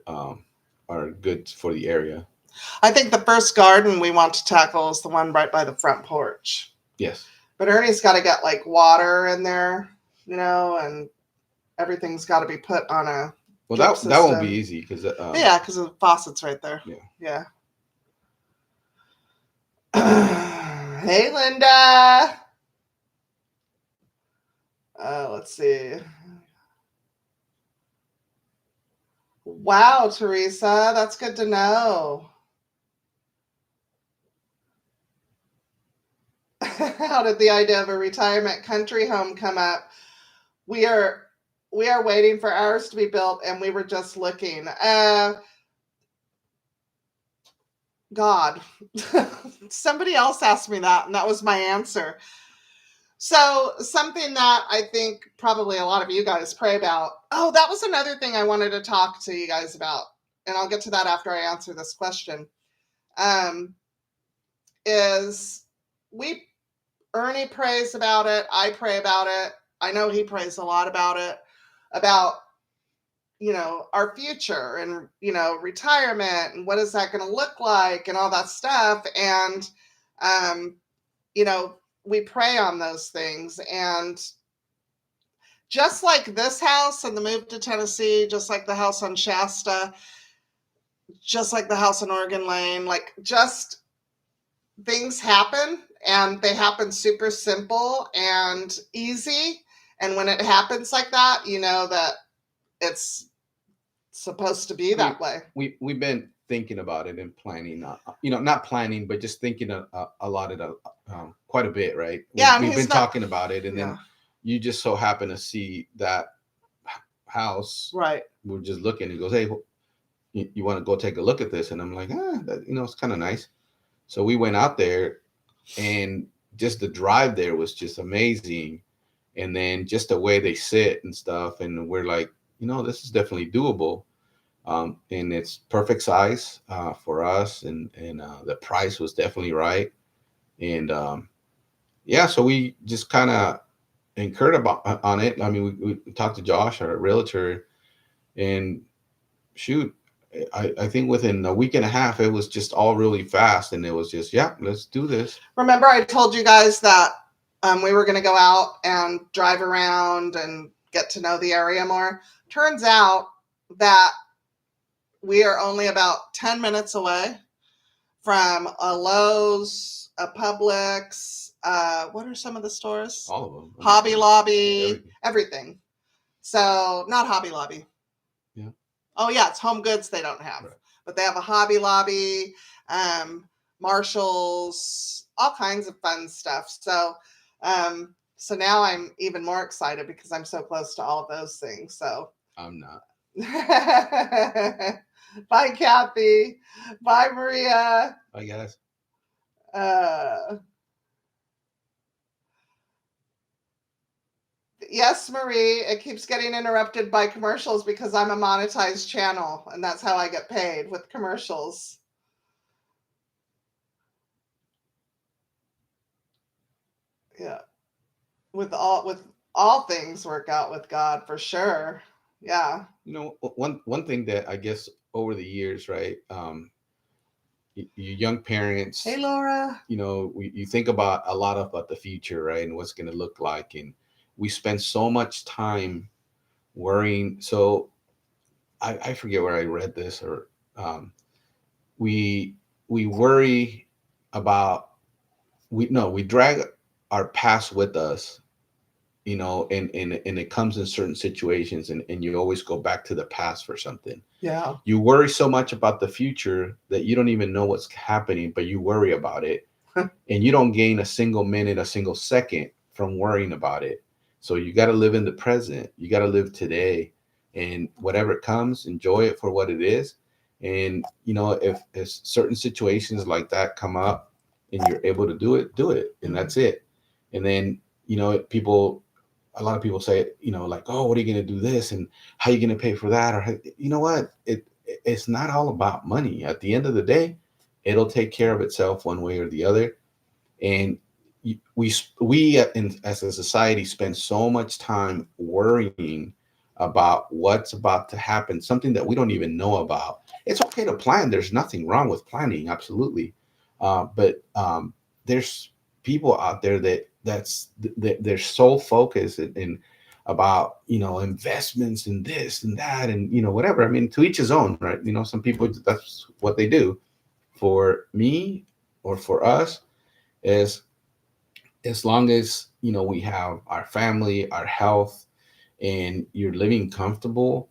are good for the area. I think the first garden we want to tackle is the one right by the front porch. Yes. But Ernie's got to get like water in there, and everything's got to be put on a. Well, that won't be easy because. Because the faucet's right there. Yeah. Hey, Linda. Let's see. Wow, Teresa, that's good to know. How did the idea of a retirement country home come up? We are waiting for ours to be built, and we were just looking. God, somebody else asked me that, and that was my answer. So something that I think probably a lot of you guys pray about. Oh, that was another thing I wanted to talk to you guys about, and I'll get to that after I answer this question. Ernie prays about it. I pray about it. I know he prays a lot about it, about, our future and, retirement and what is that going to look like and all that stuff. And, we pray on those things. And just like this house and the move to Tennessee, just like the house on Shasta, just like the house in Oregon Lane, like just things happen, and they happen super simple and easy. And when it happens like that, you know that it's supposed to be that way. We've been thinking about it and planning, not planning, but just thinking a lot of quite a bit, right? Yeah, and We've been he's not, talking about it, and yeah, then you just so happen to see that house. right. We're just looking. He goes, "Hey, you want to go take a look at this?" And I'm like, it's kind of nice. So we went out there, and just the drive there was just amazing. And then just the way they sit and stuff, and we're like, this is definitely doable. And it's perfect size for us, and the price was definitely right. And yeah, so we just kind of incurred on it. I mean, we talked to Josh, our realtor, and shoot, I think within a week and a half, it was just all really fast, and it was just, yeah, let's do this. Remember, I told you guys that we were going to go out and drive around and get to know the area more. Turns out that we are only about 10 minutes away from a Lowe's, a Publix. What are some of the stores? All of them. Hobby Lobby, everything. So, not Hobby Lobby. Yeah. Oh, yeah, it's Home Goods they don't have. Right. But they have a Hobby Lobby, Marshalls, all kinds of fun stuff. So, so now I'm even more excited because I'm so close to all of those things. So I'm not. Bye, Kathy. Bye, Maria. Bye, guys. Yes, Marie, it keeps getting interrupted by commercials because I'm a monetized channel, and that's how I get paid, with commercials. Yeah. With all things work out with God, for sure. Yeah. One thing that I guess over the years, right? You young parents. Hey, Laura. You think about a lot about the future, right, and what's going to look like, and we spend so much time worrying. So I forget where I read this, or we worry about we drag our past with us, and it comes in certain situations, and you always go back to the past for something. Yeah. You worry so much about the future that you don't even know what's happening, but you worry about it. And you don't gain a single minute, a single second from worrying about it. So you got to live in the present. You got to live today, and whatever comes, enjoy it for what it is. And if certain situations like that come up and you're able to do it, and that's it. And then a lot of people say, like, oh, what are you going to do this, and how are you going to pay for that? Or you know what? It's not all about money. At the end of the day, it'll take care of itself one way or the other. And we as a society spend so much time worrying about what's about to happen, something that we don't even know about. It's okay to plan. There's nothing wrong with planning, absolutely. But there's people out there they're so focused and about investments and this and that and whatever. I mean, to each his own, right? Some people, that's what they do. For me, or for us, is as long as we have our family, our health, and you're living comfortable,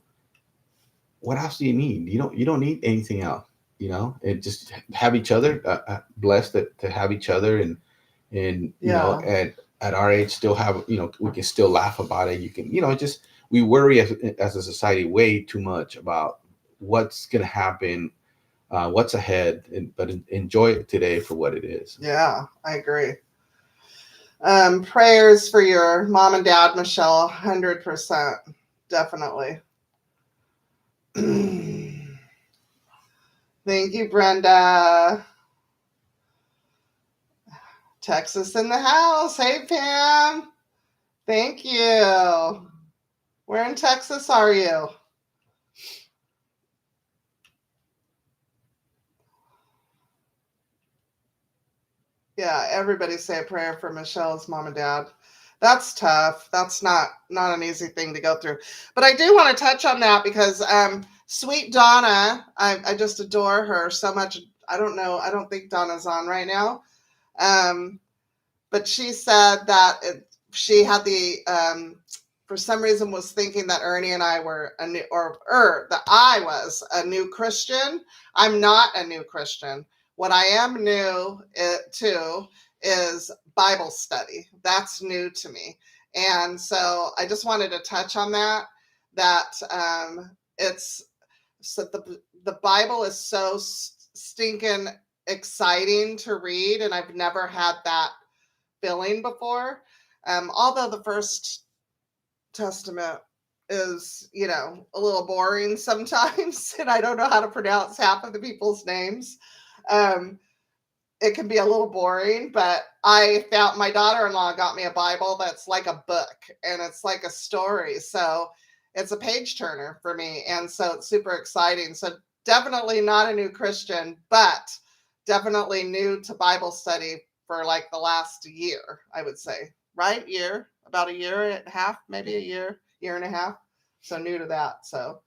what else do you need? You don't need anything else. And just have each other, blessed to have each other, and at our age still have, we can still laugh about it. You can, just, we worry as a society way too much about what's going to happen, what's ahead, but enjoy it today for what it is. Yeah, I agree. Prayers for your mom and dad, Michelle, 100%, definitely. Thank you, Brenda. Texas in the house. Hey, Pam. Thank you. Where in Texas are you? Yeah, everybody say a prayer for Michelle's mom and dad. That's tough. That's not an easy thing to go through. But I do want to touch on that because Sweet Donna, I just adore her so much. I don't know. I don't think Donna's on right now. But she said that she had for some reason was thinking that Ernie and I were a new, that I was a new Christian. I'm not a new Christian. What I am new to is Bible study. That's new to me. And so I just wanted to touch on that it's, so the Bible is so stinking exciting to read, and I've never had that feeling before. Although the First Testament is, a little boring sometimes, and I don't know how to pronounce half of the people's names. It can be a little boring, but I found my daughter-in-law got me a Bible that's like a book, and it's like a story. So it's a page turner for me. And so it's super exciting. So definitely not a new Christian, but definitely new to Bible study for like the last year, I would say. Right? About a year and a half, maybe a year and a half. So new to that. So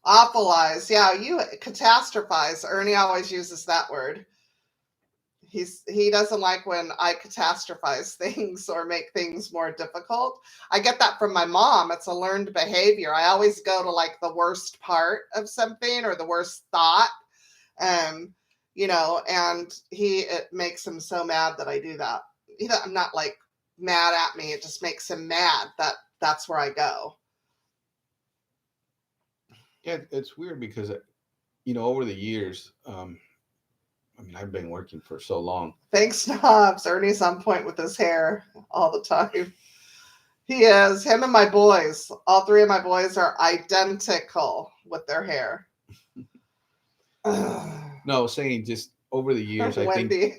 awfulize. Yeah, you catastrophize. Ernie always uses that word. He doesn't like when I catastrophize things or make things more difficult. I get that from my mom. It's a learned behavior. I always go to like the worst part of something or the worst thought. And it makes him so mad that I do that. I'm not like mad at me. It just makes him mad that's where I go. Yeah, it's weird because, over the years, I've been working for so long. Thanks, Knobs. Ernie's on point with his hair all the time. He is. Him and my boys. All three of my boys are identical with their hair. No, I was saying just over the years, I Wendy,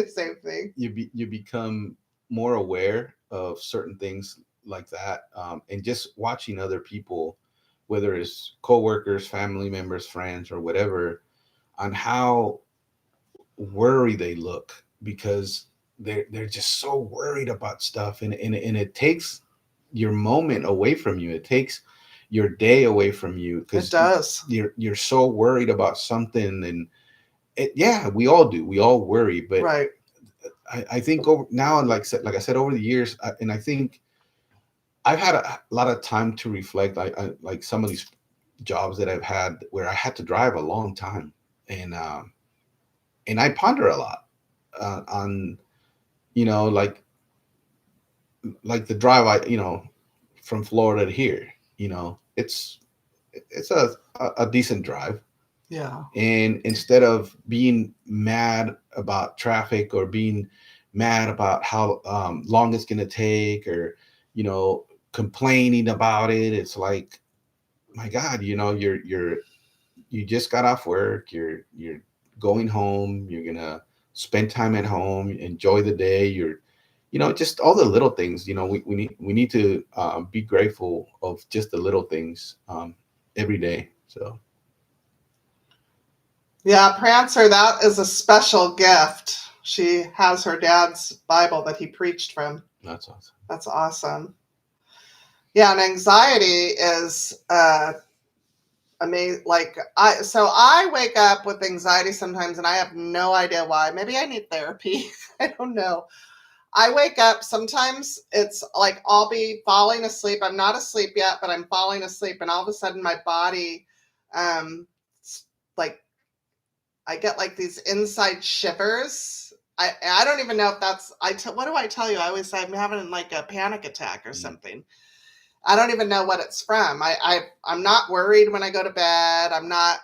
same thing. You become more aware of certain things like that, and just watching other people, whether it's coworkers, family members, friends, or whatever, on how worried they look because they're just so worried about stuff, and it takes your moment away from you. It takes your day away from you because it does. You're so worried about something, and we all do. We all worry, but right. I think over now, like I said, over the years, and I think I've had a lot of time to reflect. I like some of these jobs that I've had where I had to drive a long time, and I ponder a lot on, like the drive from Florida to here. It's a decent drive. Yeah. And instead of being mad about traffic or being mad about how long it's going to take, or complaining about it, it's like, my God, you just got off work, you're going home, you're gonna spend time at home, enjoy the day, just all the little things. We need to be grateful of just the little things every day. So yeah, Prancer, that is a special gift. She has her dad's Bible that he preached from. That's awesome. That's awesome. Yeah, and anxiety is amazing. Like I wake up with anxiety sometimes, and I have no idea why. Maybe I need therapy. I don't know. I wake up, sometimes it's like I'll be falling asleep. I'm not asleep yet, but I'm falling asleep, and all of a sudden my body, like I get like these inside shivers. I don't even know if that's, what do I tell you? I always say I'm having like a panic attack or something. I don't even know what it's from. I'm not worried when I go to bed. I'm not,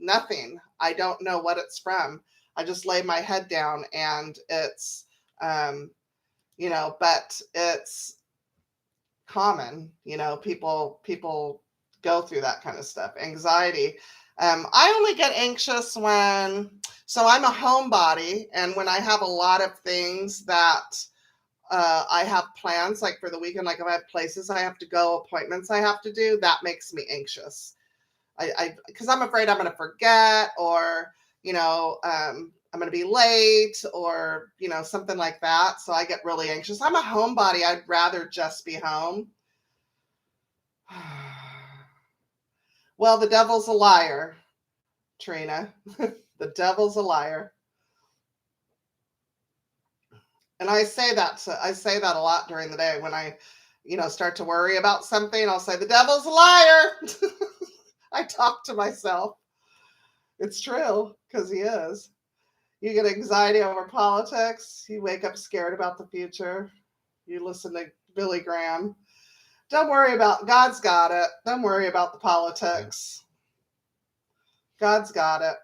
nothing. I don't know what it's from. I just lay my head down, and it's, but it's common, people go through that kind of stuff. Anxiety. I only get anxious so I'm a homebody, and when I have a lot of things that I have plans, like for the weekend, like if I have places I have to go, appointments I have to do, that makes me anxious. Because I'm afraid I'm going to forget, or, I'm going to be late, or, something like that. So I get really anxious. I'm a homebody. I'd rather just be home. Well, the devil's a liar, Trina. The devil's a liar. And I say that a lot during the day when I, start to worry about something. I'll say, the devil's a liar. I talk to myself. It's true, because he is. You get anxiety over politics. You wake up scared about the future. You listen to Billy Graham. Don't worry about, God's got it. Don't worry about the politics. God's got it.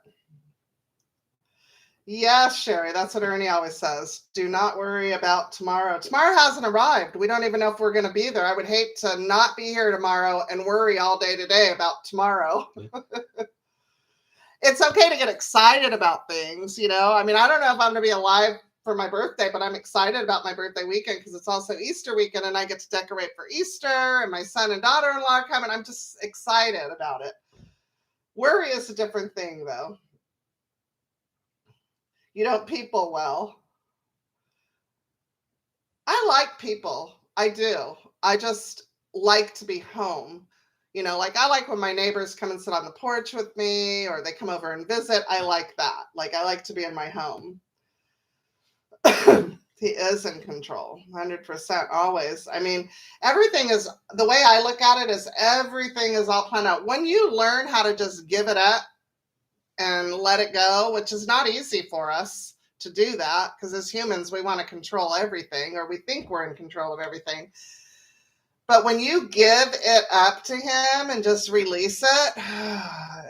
Yes, Sherry, that's what Ernie always says. Do not worry about tomorrow. Tomorrow hasn't arrived. We don't even know if we're going to be there. I would hate to not be here tomorrow and worry all day today about tomorrow. It's okay to get excited about things, I mean, I don't know if I'm going to be alive for my birthday, but I'm excited about my birthday weekend because it's also Easter weekend and I get to decorate for Easter and my son and daughter-in-law are coming. I'm just excited about it. Worry is a different thing, though. You don't people well. I like people. I do. I just like to be home. Like I like when my neighbors come and sit on the porch with me or they come over and visit. I like that. Like I like to be in my home. He is in control, 100%, always. I mean, everything is, the way I look at it is everything is all planned out. When you learn how to just give it up and let it go, which is not easy for us to do that, because as humans, we want to control everything, or we think we're in control of everything. But when you give it up to him and just release it,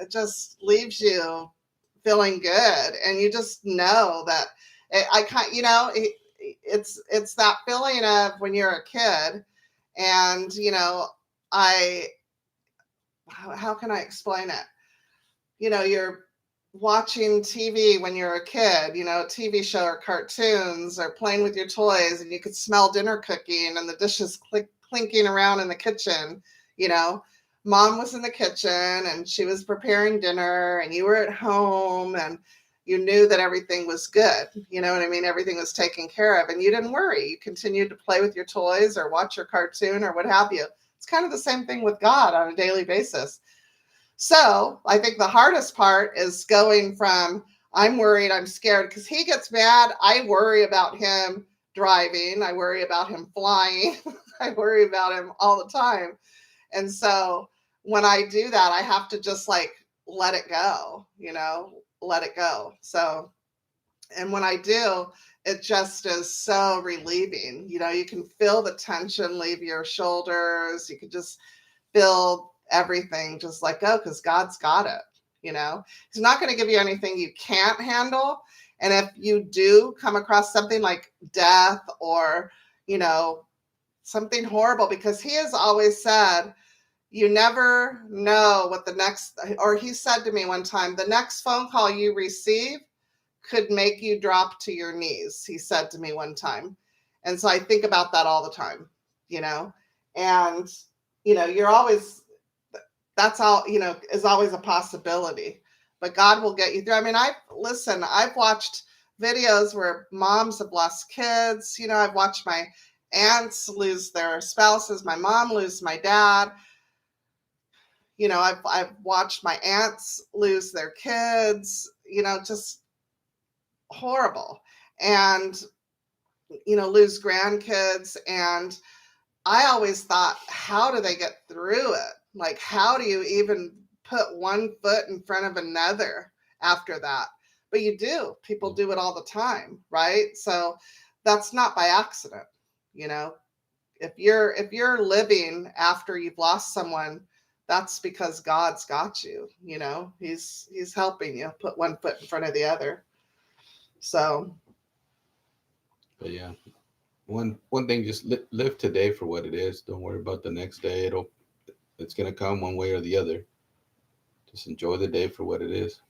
it just leaves you feeling good. And you just know that it's that feeling of when you're a kid and, how can I explain it? You're watching TV when you're a kid, a TV show or cartoons or playing with your toys and you could smell dinner cooking and the dishes clinking around in the kitchen. Mom was in the kitchen and she was preparing dinner and you were at home and you knew that everything was good. You know what I mean? Everything was taken care of and you didn't worry. You continued to play with your toys or watch your cartoon or what have you. It's kind of the same thing with God on a daily basis. So I think the hardest part is going from I'm worried, I'm scared, because he gets mad. I worry about him driving. I worry about him flying. I worry about him all the time. And so when I do that, I have to just like let it go, let it go. So, and when I do, it just is so relieving. You can feel the tension leave your shoulders. You can just feel everything just let go because God's got it. He's not going to give you anything you can't handle. And if you do come across something like death or, something horrible, because he has always said, you never know what the next, or he said to me one time, the next phone call you receive could make you drop to your knees. He said to me one time. And so I think about that all the time, and, you're always, that's all, is always a possibility, but God will get you through. I mean, I've watched videos where moms have lost kids. I've watched my aunts lose their spouses, my mom lose my dad. I've watched my aunts lose their kids, just horrible. And, lose grandkids. And I always thought, how do they get through it? Like, how do you even put one foot in front of another after that? But you do. People do it all the time, right? So that's not by accident. If you're living after you've lost someone, that's because God's got you. He's helping you put one foot in front of the other. So, but yeah, one thing, just live today for what it is. Don't worry about the next day. It's gonna come one way or the other. Just enjoy the day for what it is.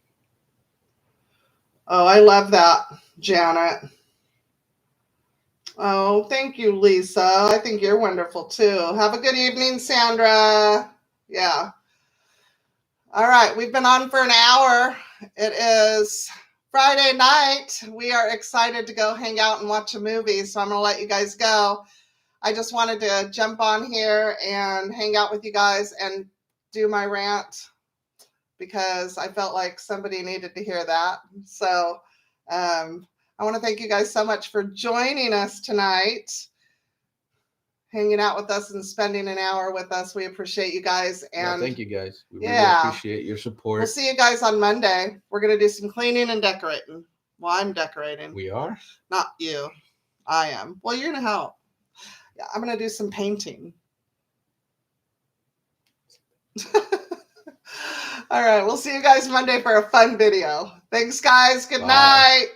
Oh, I love that, Janet. Oh, thank you, Lisa. I think you're wonderful too. Have a good evening, Sandra. Yeah. All right. We've been on for an hour. It is Friday night. We are excited to go hang out and watch a movie. So I'm going to let you guys go. I just wanted to jump on here and hang out with you guys and do my rant because I felt like somebody needed to hear that. So I want to thank you guys so much for joining us tonight, hanging out with us and spending an hour with us. We appreciate you guys. And thank you guys. We really yeah, appreciate your support. We'll see you guys on Monday. We're going to do some cleaning and decorating. Well, I'm decorating. We are? Not you. I am. Well, you're going to help. Yeah, I'm going to do some painting. All right. We'll see you guys Monday for a fun video. Thanks, guys. Good night.